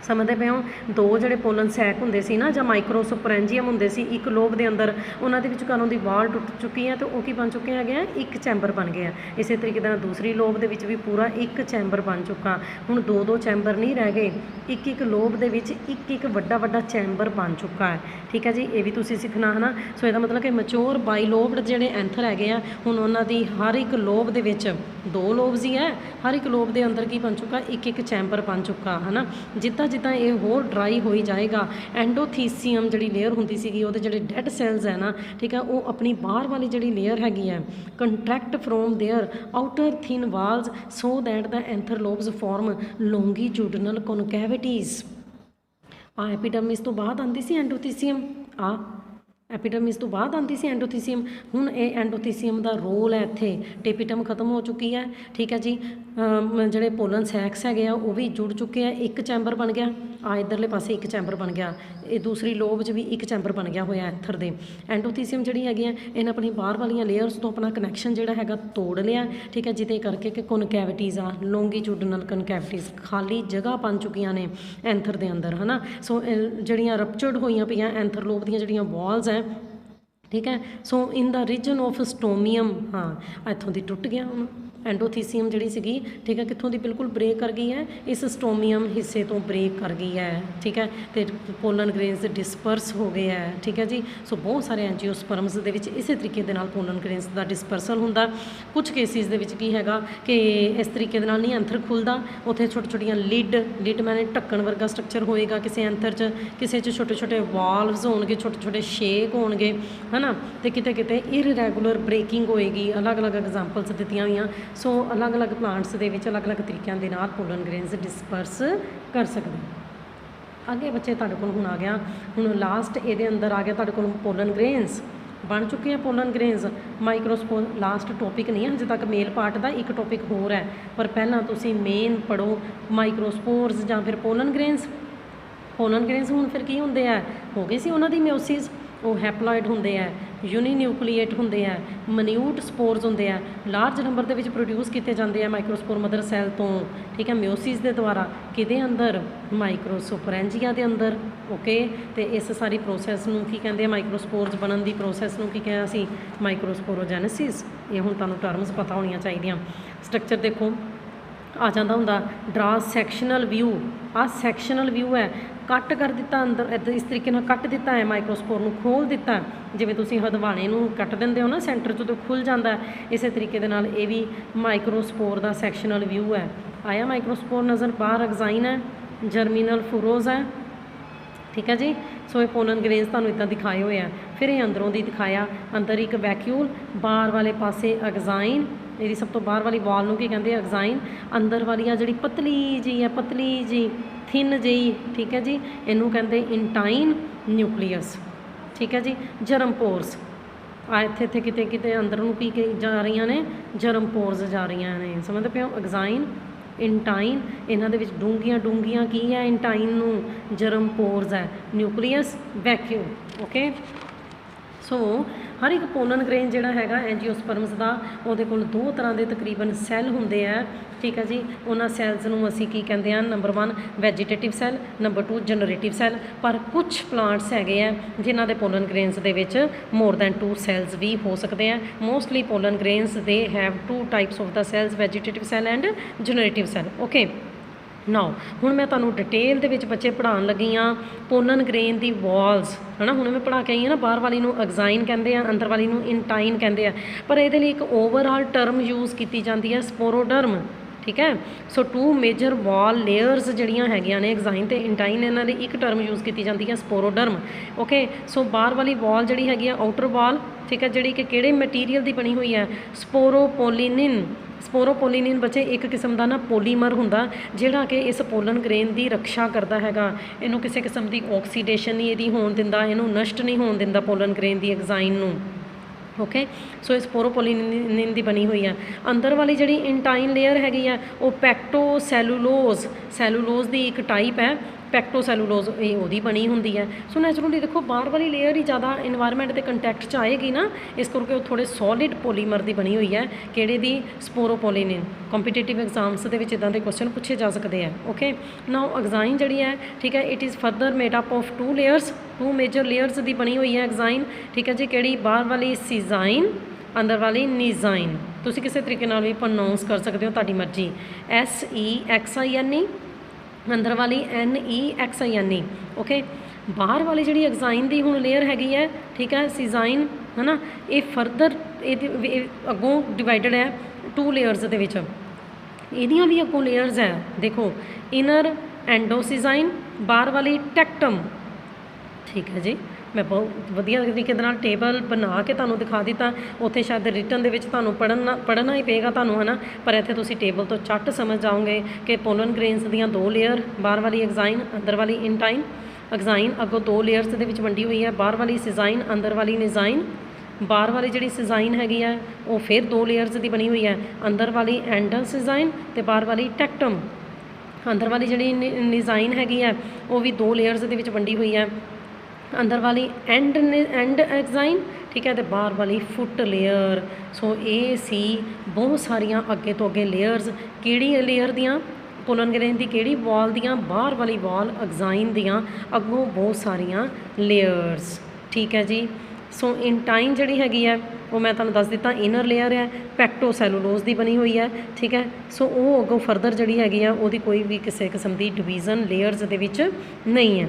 ਸਮਝਦੇ ਪਏ ਹੋ। 2 ਜਿਹੜੇ ਪੋਲਨ ਸੈਕ ਹੁੰਦੇ ਸੀ ਨਾ, ਜਾਂ ਮਾਈਕਰੋਸਪੋਰੈਂਜੀਅਮ ਹੁੰਦੇ ਸੀ ਇੱਕ ਲੋਬ ਦੇ ਅੰਦਰ, ਉਹਨਾਂ ਦੇ ਵਿਚਕਾਰੋਂ ਦੀ ਵਾਲ ਟੁੱਟ ਚੁੱਕੀ ਹੈ, ਅਤੇ ਉਹ ਕੀ ਬਣ ਚੁੱਕੇ ਹੈਗੇ ਆ, ਇੱਕ ਚੈਂਬਰ ਬਣ ਗਏ ਆ। ਇਸੇ ਤਰੀਕੇ ਨਾਲ ਦੂਸਰੀ ਲੋਬ ਦੇ ਵਿੱਚ ਵੀ ਪੂਰਾ ਇੱਕ ਚੈਂਬਰ ਬਣ ਚੁੱਕਾ। ਹੁਣ 2 ਚੈਂਬਰ ਨਹੀਂ ਰਹਿ ਗਏ, ਇੱਕ ਲੋਬ ਦੇ ਵਿੱਚ ਇੱਕ ਵੱਡਾ ਚੈਂਬਰ ਬਣ ਚੁੱਕਾ ਹੈ, ਠੀਕ ਹੈ ਜੀ। ਇਹ ਵੀ ਤੁਸੀਂ ਸਿੱਖਣਾ, ਹੈ ਨਾ। ਸੋ ਇਹਦਾ ਮਤਲਬ ਕਿ ਮੈਚੋਰ ਬਾਈਲੋਬਡ ਜਿਹੜੇ ਐਂਥਰ ਹੈਗੇ ਆ, ਹੁਣ ਉਹਨਾਂ ਦੀ ਹਰ ਇੱਕ ਲੋਬ ਦੇ ਵਿੱਚ 2 ਲੋਬਸ ਹੀ ਹੈ, ਹਰ ਇੱਕ ਲੋਬ ਦੇ ਅੰਦਰ ਕੀ ਬਣ ਚੁੱਕਾ, ਇੱਕ ਚੈਂਬਰ ਬਣ ਚੁੱਕਾ, ਹੈ ਨਾ। ਜਿੱਦਾਂ ਇਹ ਹੋਰ ਡਰਾਈ ਹੋਈ ਜਾਏਗਾ, ਐਂਡੋਥੀਸੀਅਮ ਜਿਹੜੀ ਲੇਅਰ ਹੁੰਦੀ ਸੀਗੀ, ਉਹਦੇ ਜਿਹੜੇ ਡੈਡ ਸੈਲਸ ਹੈ ਨਾ, ਠੀਕ ਹੈ, ਉਹ ਆਪਣੀ ਬਾਹਰ ਵਾਲੀ ਜਿਹੜੀ ਲੇਅਰ ਹੈਗੀ ਹੈ, contract from their outer thin walls so that the anther lobes form longitudinal concavities. Epidermis ਤੋਂ ਬਾਅਦ ਆਉਂਦੀ ਸੀ ਐਂਡੋਥੀਸੀਅਮ। ਐਪੀਡਰਮਿਸ ਤੋਂ ਬਾਅਦ ਆਉਂਦੀ ਸੀ ਐਂਡੋਥੀਸੀਅਮ। ਹੁਣ ਇਹ ਐਂਡੋਥੀਸੀਅਮ ਦਾ ਰੋਲ ਹੈ ਇੱਥੇ, ਟੇਪੀਟਮ ਖਤਮ ਹੋ ਚੁੱਕੀ ਹੈ, ਠੀਕ ਹੈ ਜੀ। ਜਿਹੜੇ ਪੋਲਨ ਸੈਕਸ ਹੈਗੇ ਆ ਉਹ ਵੀ ਜੁੜ ਚੁੱਕੇ ਆ, ਇੱਕ ਚੈਂਬਰ ਬਣ ਗਿਆ, ਆ ਇੱਧਰਲੇ ਪਾਸੇ ਇੱਕ ਚੈਂਬਰ ਬਣ ਗਿਆ, ਇਹ ਦੂਸਰੀ ਲੋਬ 'ਚ ਵੀ ਇੱਕ ਚੈਂਬਰ ਬਣ ਗਿਆ ਹੋਇਆ ਐਂਥਰ ਦੇ। ਐਂਡੋਥੀਸੀਅਮ ਜਿਹੜੀ ਹੈਗੀ ਆ ਇਹਨੇ ਆਪਣੀ ਬਾਹਰ ਵਾਲੀਆਂ ਲੇਅਰਸ ਤੋਂ ਆਪਣਾ ਕਨੈਕਸ਼ਨ ਜਿਹੜਾ ਹੈਗਾ ਤੋੜ ਲਿਆ, ਠੀਕ ਹੈ, ਜਿਹਦੇ ਕਰਕੇ ਕਿ ਕਨਕੈਵਿਟੀਜ਼ ਆ, ਲੌਂਗੀਟਿਊਡਨਲ ਕਨਕੈਵਿਟੀਜ਼ ਖਾਲੀ ਜਗ੍ਹਾ ਬਣ ਚੁੱਕੀਆਂ ਨੇ ਐਂਥਰ ਦੇ ਅੰਦਰ, ਹੈ ਨਾ। ਸੋ ਜਿਹੜੀਆਂ ਰਪਚਰਡ ਹੋਈਆਂ ਪਈਆਂ ਐਂਥਰ ਲੋਬ ਦੀਆਂ ਜਿਹੜੀਆਂ ਵਾਲਸ ਹੈ, ਠੀਕ ਹੈ। ਸੋ ਇਨ ਦਾ ਰੀਜਨ ਆਫ ਸਟੋਮੀਅਮ, ਹਾਂ ਇੱਥੋਂ ਦੀ ਟੁੱਟ ਗਿਆ ਹੁਣ ਐਂਡੋਥੀਸੀਅਮ ਜਿਹੜੀ ਸੀਗੀ, ਠੀਕ ਹੈ, ਕਿੱਥੋਂ ਦੀ ਬਿਲਕੁਲ ਬ੍ਰੇਕ ਕਰ ਗਈ ਹੈ, ਇਸ ਸਟੋਮੀਅਮ ਹਿੱਸੇ ਤੋਂ ਬ੍ਰੇਕ ਕਰ ਗਈ ਹੈ, ਠੀਕ ਹੈ। ਅਤੇ ਪੋਲਨ ਗ੍ਰੇਨਸ ਡਿਸਪਰਸ ਹੋ ਗਏ ਹੈ, ਠੀਕ ਹੈ ਜੀ। ਸੋ ਬਹੁਤ ਸਾਰੇ ਐਂਜੀਓਸਪਰਮਸ ਦੇ ਵਿੱਚ ਇਸੇ ਤਰੀਕੇ ਦੇ ਨਾਲ ਪੋਲਨ ਗ੍ਰੇਨਸ ਦਾ ਡਿਸਪਰਸਲ ਹੁੰਦਾ। ਕੁਝ ਕੇਸਿਸ ਦੇ ਵਿੱਚ ਕੀ ਹੈਗਾ ਕਿ ਇਸ ਤਰੀਕੇ ਦੇ ਨਾਲ ਨਹੀਂ ਐਂਥਰ ਖੁੱਲ੍ਹਦਾ, ਉੱਥੇ ਛੋਟੇ ਛੋਟੀਆਂ ਲਿਡ ਮੈਨੇ ਢੱਕਣ ਵਰਗਾ ਸਟਰਕਚਰ ਹੋਏਗਾ ਕਿਸੇ ਐਂਥਰ 'ਚ, ਕਿਸੇ 'ਚ ਛੋਟੇ ਛੋਟੇ ਵਾਲਵਸ ਹੋਣਗੇ, ਛੋਟੇ ਛੋਟੇ ਸ਼ੇਕ ਹੋਣਗੇ, ਹੈ ਨਾ। ਅਤੇ ਕਿਤੇ ਕਿਤੇ ਇਰਰੈਗੂਲਰ ਬ੍ਰੇਕਿੰਗ ਹੋਏਗੀ, ਅਲੱਗ-ਅਲੱਗ ਐਗਜ਼ਾਮਪਲਸ ਦਿੱਤੀਆਂ ਹੋਈਆਂ। ਸੋ ਅਲੱਗ-ਅਲੱਗ ਪਲਾਂਟਸ ਦੇ ਵਿੱਚ ਅਲੱਗ-ਅਲੱਗ ਤਰੀਕਿਆਂ ਦੇ ਨਾਲ ਪੋਲਨ ਗ੍ਰੇਨਸ ਡਿਸਪਰਸ ਕਰ ਸਕਦੇ। ਅੱਗੇ ਬੱਚੇ ਤੁਹਾਡੇ ਕੋਲ ਹੁਣ ਆ ਗਿਆ, ਹੁਣ ਲਾਸਟ ਇਹਦੇ ਅੰਦਰ ਆ ਗਿਆ ਤੁਹਾਡੇ ਕੋਲ ਪੋਲਨ ਗ੍ਰੇਨਸ ਬਣ ਚੁੱਕੇ ਆ। ਪੋਲਨ ਗ੍ਰੇਨਸ ਮਾਈਕਰੋਸਪੋਰ ਲਾਸਟ ਟੋਪਿਕ ਨਹੀਂ ਹੈ ਹਜੇ ਤੱਕ, ਮੇਲ ਪਾਰਟ ਦਾ ਇੱਕ ਟੋਪਿਕ ਹੋਰ ਹੈ, ਪਰ ਪਹਿਲਾਂ ਤੁਸੀਂ ਮੇਨ ਪੜ੍ਹੋ ਮਾਈਕਰੋਸਪੋਰਸ ਜਾਂ ਫਿਰ ਪੋਲਨ ਗ੍ਰੇਨਸ। ਪੋਲਨ ਗ੍ਰੇਨਸ ਹੁਣ ਫਿਰ ਕੀ ਹੁੰਦੇ ਆ, ਹੋ ਗਈ ਸੀ ਉਹਨਾਂ ਦੀ ਮਿਓਸਿਸ, ਉਹ ਹੈਪਲॉइड ਹੁੰਦੇ ਆ, ਯੂਨੀਨਿਊਕਲੀਏਟ ਹੁੰਦੇ ਆ, ਮਨਿਊਟ ਸਪੋਰਸ ਹੁੰਦੇ ਆ, ਲਾਰਜ ਨੰਬਰ ਦੇ ਵਿੱਚ ਪ੍ਰੋਡਿਊਸ ਕੀਤੇ ਜਾਂਦੇ ਆ ਮਾਈਕਰੋਸਪੋਰ ਮਦਰ ਸੈੱਲ ਤੋਂ, ਠੀਕ ਹੈ, ਮਿਓਸਿਸ ਦੇ ਦੁਆਰਾ। ਕਿਹਦੇ ਅੰਦਰ, ਮਾਈਕਰੋਸਪੋਰੈਂਜੀਆ ਦੇ ਅੰਦਰ, ਓਕੇ। ਅਤੇ ਇਸ ਸਾਰੀ ਪ੍ਰੋਸੈਸ ਨੂੰ ਕੀ ਕਹਿੰਦੇ ਆ, ਮਾਈਕਰੋਸਪੋਰਸ ਬਣਨ ਦੀ ਪ੍ਰੋਸੈਸ ਨੂੰ ਕੀ ਕਿਹਾ ਸੀ, ਮਾਈਕਰੋਸਪੋਰੋਜੈਨੇਸਿਸ। ਇਹ ਹੁਣ ਤੁਹਾਨੂੰ ਟਰਮਸ ਪਤਾ ਹੋਣੀਆਂ ਚਾਹੀਦੀਆਂ। ਸਟਰਕਚਰ ਦੇਖੋ ਆ ਜਾਂਦਾ ਹੁੰਦਾ, ਡਰਾ ਸੈਕਸ਼ਨਲ ਵਿਊ, ਆਹ ਸੈਕਸ਼ਨਲ ਵਿਊ ਹੈ, ਕੱਟ ਕਰ ਦਿੱਤਾ ਅੰਦਰ ਇਸ ਤਰੀਕੇ ਨਾਲ ਕੱਟ ਦਿੱਤਾ ਹੈ, ਮਾਈਕਰੋਸਪੋਰ ਨੂੰ ਖੋਲ੍ਹ ਦਿੱਤਾ, ਜਿਵੇਂ ਤੁਸੀਂ ਹਦਵਾਣੇ ਨੂੰ ਕੱਟ ਦਿੰਦੇ ਹੋ ਨਾ ਸੈਂਟਰ 'ਚੋਂ ਤਾਂ ਖੁੱਲ੍ਹ ਜਾਂਦਾ, ਇਸੇ ਤਰੀਕੇ ਦੇ ਨਾਲ ਇਹ ਵੀ ਮਾਈਕਰੋਸਪੋਰ ਦਾ ਸੈਕਸ਼ਨਲ ਵਿਊ ਹੈ। ਆਇਆ ਮਾਈਕਰੋਸਪੋਰ ਨਜ਼ਰ, ਬਾਹਰ ਐਗਜ਼ਾਈਨ ਹੈ, ਜਰਮੀਨਲ ਫੁਰੋਜ਼ ਹੈ, ਠੀਕ ਹੈ ਜੀ। ਸੋ ਇਹ ਪੋਲਨ ਗ੍ਰੇਨਸ ਤੁਹਾਨੂੰ ਇੱਦਾਂ ਦਿਖਾਏ ਹੋਏ ਆ। ਫਿਰ ਇਹ ਅੰਦਰੋਂ ਦੀ ਦਿਖਾਇਆ, ਅੰਦਰ ਇੱਕ ਵੈਕਿਊਲ, ਬਾਹਰ ਵਾਲੇ ਪਾਸੇ ਐਗਜ਼ਾਈਨ, ਇਹਦੀ ਸਭ ਤੋਂ ਬਾਹਰ ਵਾਲੀ ਵਾਲ ਨੂੰ ਕੀ ਕਹਿੰਦੇ ਆ, ਐਗਜ਼ਾਈਨ। ਅੰਦਰ ਵਾਲੀ ਆ ਜਿਹੜੀ ਪਤਲੀ ਜੀ ਹੈ, ਪਤਲੀ ਜੀ ਥਿਨ ਜਿਹੀ, ਠੀਕ ਹੈ ਜੀ, ਇਹਨੂੰ ਕਹਿੰਦੇ ਇੰਟਾਈਨ ਨਿਊਕਲੀਅਸ, ਠੀਕ ਹੈ ਜੀ। ਜਰਮ ਪੋਰਸ ਆ ਇੱਥੇ ਕਿਤੇ ਕਿਤੇ ਅੰਦਰ ਨੂੰ ਕੀ ਜਾ ਰਹੀਆਂ ਨੇ, ਜਰਮ ਪੋਰਸ ਜਾ ਰਹੀਆਂ ਨੇ, ਸਮਝਦੇ ਪਿਓ। ਐਗਜ਼ਾਈਨ, ਇੰਟਾਈਨ, ਇਹਨਾਂ ਦੇ ਵਿੱਚ ਡੂੰਘੀਆਂ ਕੀ ਹੈ, ਇੰਟਾਈਨ ਨੂੰ ਜਰਮ ਪੋਰਸ ਹੈ, ਨਿਊਕਲੀਅਸ ਵੈਕਿਊਮ, ਓਕੇ। ਸੋ ਹਰ ਇੱਕ ਪੋਲਨ ਗ੍ਰੇਨ ਜਿਹੜਾ ਹੈਗਾ ਐਂਜੀਓਸਪਰਮਸ ਦਾ, ਉਹਦੇ ਕੋਲ ਦੋ ਤਰ੍ਹਾਂ ਦੇ ਤਕਰੀਬਨ ਸੈੱਲ ਹੁੰਦੇ ਆ, ਠੀਕ ਹੈ ਜੀ। ਉਹਨਾਂ ਸੈੱਲਸ ਨੂੰ ਅਸੀਂ ਕੀ ਕਹਿੰਦੇ ਹਾਂ, number 1 vegetative cell, number 2 ਜਨਰੇਟਿਵ cell. ਪਰ ਕੁਝ ਪਲਾਂਟਸ ਹੈਗੇ ਆ ਜਿਨ੍ਹਾਂ ਦੇ ਪੋਲਨ ਗ੍ਰੇਨਸ ਦੇ ਵਿੱਚ ਮੋਰ ਦੈਨ 2 ਸੈੱਲਸ ਵੀ ਹੋ ਸਕਦੇ ਆ। Mostly pollen grains they have 2 types of the cells, vegetative cell and generative cell, okay. Now ਹੁਣ ਮੈਂ ਤੁਹਾਨੂੰ ਡਿਟੇਲ ਦੇ ਵਿੱਚ ਬੱਚੇ ਪੜ੍ਹਾਉਣ ਲੱਗੀ ਹਾਂ ਪੋਲਨ ਗ੍ਰੇਨ ਦੀ ਵਾਲਸ, ਹੈ ਨਾ। ਹੁਣ ਮੈਂ ਪੜ੍ਹਾ ਕੇ ਆਈ ਹਾਂ ਨਾ, ਬਾਹਰ ਵਾਲੀ ਨੂੰ ਐਗਜ਼ਾਈਨ ਕਹਿੰਦੇ ਆ, ਅੰਦਰ ਵਾਲੀ ਨੂੰ ਇੰਟਾਈਨ ਕਹਿੰਦੇ ਆ, ਪਰ ਇਹਦੇ ਲਈ ਇੱਕ ਓਵਰਆਲ ਟਰਮ ਯੂਜ਼ ਕੀਤੀ ਜਾਂਦੀ ਹੈ, ਸਪੋਰੋਡਰਮ, ਠੀਕ ਹੈ। ਸੋ 2 ਮੇਜਰ ਵਾਲ ਲੇਅਰਸ ਜਿਹੜੀਆਂ ਹੈਗੀਆਂ ਨੇ ਐਗਜ਼ਾਈਨ ਅਤੇ ਇੰਟਾਈਨ, ਇਹਨਾਂ ਦੀ ਇੱਕ ਟਰਮ ਯੂਜ਼ ਕੀਤੀ ਜਾਂਦੀ ਹੈ, ਸਪੋਰੋਡਰਮ, ਓਕੇ। ਸੋ ਬਾਹਰ ਵਾਲੀ ਵਾਲ ਜਿਹੜੀ ਹੈਗੀ ਆ ਆਊਟਰ ਵਾਲ, ਠੀਕ ਹੈ, ਜਿਹੜੀ ਕਿ ਕਿਹੜੇ ਮਟੀਰੀਅਲ ਦੀ ਬਣੀ ਹੋਈ ਹੈ, ਸਪੋਰੋਪੋਲੀਨਿਨ। ਸਪੋਰੋਪੋਲੀਨਿਨ ਬੱਚੇ ਇੱਕ ਕਿਸਮ ਦਾ ਨਾ ਪੋਲੀਮਰ ਹੁੰਦਾ ਜਿਹੜਾ ਕਿ ਇਸ ਪੋਲਨ ਗ੍ਰੇਨ ਦੀ ਰੱਖਿਆ ਕਰਦਾ ਹੈਗਾ, ਇਹਨੂੰ ਕਿਸੇ ਕਿਸਮ ਦੀ ਆਕਸੀਡੇਸ਼ਨ ਨਹੀਂ ਇਹਦੀ ਹੋਣ ਦਿੰਦਾ, ਇਹਨੂੰ ਨਸ਼ਟ ਨਹੀਂ ਹੋਣ ਦਿੰਦਾ ਪੋਲਨ ਗ੍ਰੇਨ ਦੀ ਐਗਜ਼ਾਈਨ ਨੂੰ, ਓਕੇ। ਸੋ ਇਹ ਸਪੋਰੋਪੋਲੀਨਿਨ ਦੀ ਬਣੀ ਹੋਈ ਹੈ। ਅੰਦਰ ਵਾਲੀ ਜਿਹੜੀ ਇੰਟਾਈਨ ਲੇਅਰ ਹੈਗੀ ਆ ਉਹ ਪੈਕਟੋਸੈਲੂਲੋਜ਼, ਸੈਲੂਲੋਜ਼ ਦੀ ਇੱਕ ਟਾਈਪ ਹੈ, ਪੈਕਟੋਸੈਲੂਲੋਜ਼, ਇਹ ਉਹਦੀ ਬਣੀ ਹੁੰਦੀ ਹੈ। ਸੋ ਨੈਚੁਰਲੀ ਦੇਖੋ ਬਾਹਰ ਵਾਲੀ ਲੇਅਰ ਹੀ ਜ਼ਿਆਦਾ ਇਨਵਾਇਰਮੈਂਟ ਦੇ ਕੰਟੈਕਟ 'ਚ ਆਏਗੀ ਨਾ, ਇਸ ਕਰਕੇ ਉਹ ਥੋੜ੍ਹੇ ਸੋਲਿਡ ਪੋਲੀਮਰ ਦੀ ਬਣੀ ਹੋਈ ਹੈ, ਕਿਹੜੇ ਦੀ, ਸਪੋਰੋਪੋਲੀਨਿਨ। ਕੰਪੀਟੀਟਿਵ ਐਗਜ਼ਾਮਸ ਦੇ ਵਿੱਚ ਇੱਦਾਂ ਦੇ ਕੁਐਸਚਨ ਪੁੱਛੇ ਜਾ ਸਕਦੇ ਆ, ਓਕੇ। ਨਾਓ ਐਗਜ਼ਾਈਨ ਜਿਹੜੀ ਹੈ, ਠੀਕ ਹੈ, it is further made up of 2 layers, 2 major layers ਦੀ ਬਣੀ ਹੋਈ ਹੈ ਐਗਜ਼ਾਈਨ, ਠੀਕ ਹੈ ਜੀ। ਕਿਹੜੀ, ਬਾਹਰ ਵਾਲੀ ਸੀਜ਼ਾਈਨ, ਅੰਦਰ ਵਾਲੀ ਨੀਜ਼ਾਈਨ। ਤੁਸੀਂ ਕਿਸੇ ਤਰੀਕੇ ਨਾਲ ਵੀ ਪ੍ਰੋਨਾਊਂਸ ਕਰ ਸਕਦੇ ਹੋ, ਤੁਹਾਡੀ ਮਰਜ਼ੀ। SEXINE, ਅੰਦਰ ਵਾਲੀ NEXINE, ਓਕੇ। ਬਾਹਰ ਵਾਲੀ ਜਿਹੜੀ ਐਗਜ਼ਾਈਨ ਦੀ ਹੁਣ ਲੇਅਰ ਹੈਗੀ ਹੈ, ਠੀਕ ਹੈ, ਸੀਜ਼ਾਈਨ, ਹੈ ਨਾ, ਇਹ ਫਰਦਰ ਇਹਦੀ ਅੱਗੋਂ ਡਿਵਾਈਡਡ ਹੈ 2 ਲੇਅਰਸ ਦੇ ਵਿੱਚ, ਇਹਦੀਆਂ ਵੀ ਅੱਗੋਂ ਲੇਅਰਸ ਹੈ, ਦੇਖੋ, ਇਨਰ ਐਂਡੋਸੀਜ਼ਾਈਨ, ਬਾਹਰ ਵਾਲੀ ਟੈਕਟਮ, ਠੀਕ ਹੈ ਜੀ। ਮੈਂ ਬਹੁਤ ਵਧੀਆ ਤਰੀਕੇ ਦੇ ਨਾਲ ਟੇਬਲ ਬਣਾ ਕੇ ਤੁਹਾਨੂੰ ਦਿਖਾ ਦਿੱਤਾ, ਉੱਥੇ ਸ਼ਾਇਦ ਰਿਟਨ ਦੇ ਵਿੱਚ ਤੁਹਾਨੂੰ ਪੜ੍ਹਨਾ ਹੀ ਪਏਗਾ ਤੁਹਾਨੂੰ, ਹੈ ਨਾ, ਪਰ ਇੱਥੇ ਤੁਸੀਂ ਟੇਬਲ ਤੋਂ ਝੱਟ ਸਮਝ ਜਾਓਗੇ ਕਿ ਪੋਲਨ ਗ੍ਰੇਨਸ ਦੀਆਂ 2 ਲੇਅਰ, ਬਾਹਰ ਵਾਲੀ ਐਗਜ਼ਾਈਨ, ਅੰਦਰ ਵਾਲੀ ਇੰਟਾਈਨ। ਐਗਜ਼ਾਈਨ ਅੱਗੋਂ 2 ਲੇਅਰਸ ਦੇ ਵਿੱਚ ਵੰਡੀ ਹੋਈ ਹੈ, ਬਾਹਰ ਵਾਲੀ ਸਿਜ਼ਾਈਨ, ਅੰਦਰ ਵਾਲੀ ਨਿਜ਼ਾਈਨ। ਬਾਹਰ ਵਾਲੀ ਜਿਹੜੀ ਸਿਜ਼ਾਈਨ ਹੈਗੀ ਹੈ ਉਹ ਫਿਰ 2 ਲੇਅਰਸ ਦੀ ਬਣੀ ਹੋਈ ਹੈ, ਅੰਦਰ ਵਾਲੀ ਐਂਡਲ ਸਿਜ਼ਾਈਨ ਅਤੇ ਬਾਹਰ ਵਾਲੀ ਟੈਕਟਮ। ਅੰਦਰ ਵਾਲੀ ਜਿਹੜੀ ਨਿਜ਼ਾਈਨ ਹੈਗੀ ਹੈ ਉਹ ਵੀ 2 ਲੇਅਰਸ ਦੇ ਵਿੱਚ ਵੰਡੀ ਹੋਈ ਹੈ, ਅੰਦਰ ਵਾਲੀ ਐਂਡ ਐਗਜ਼ਾਈਨ, ਠੀਕ ਹੈ, ਅਤੇ ਬਾਹਰ ਵਾਲੀ ਫੁੱਟ ਲੇਅਰ। ਸੋ ਇਹ ਸੀ ਬਹੁਤ ਸਾਰੀਆਂ ਅੱਗੇ ਤੋਂ ਅੱਗੇ ਲੇਅਰਸ। ਕਿਹੜੀ ਲੇਅਰ ਦੀਆਂ? ਪੋਲਨ ਗ੍ਰੇਨ ਦੀ ਕਿਹੜੀ ਵਾਲ ਦੀਆਂ? ਬਾਹਰ ਵਾਲੀ ਵਾਲ ਐਗਜ਼ਾਈਨ ਦੀਆਂ, ਅੱਗੋਂ ਬਹੁਤ ਸਾਰੀਆਂ ਲੇਅਰਸ, ਠੀਕ ਹੈ ਜੀ। ਸੋ ਇੰਟਾਈਨ ਜਿਹੜੀ ਹੈਗੀ ਹੈ ਉਹ ਮੈਂ ਤੁਹਾਨੂੰ ਦੱਸ ਦਿੱਤਾ ਇਨਰ ਲੇਅਰ ਹੈ, ਪੈਕਟੋ ਸੈਲੂਲੋਜ਼ ਦੀ ਬਣੀ ਹੋਈ ਹੈ, ਠੀਕ ਹੈ। ਸੋ ਉਹ ਅੱਗੋਂ ਫਰਦਰ ਜਿਹੜੀ ਹੈਗੀ ਆ ਉਹਦੀ ਕੋਈ ਵੀ ਕਿਸੇ ਕਿਸਮ ਦੀ ਡਿਵੀਜ਼ਨ ਲੇਅਰਸ ਦੇ ਵਿੱਚ ਨਹੀਂ ਹੈ।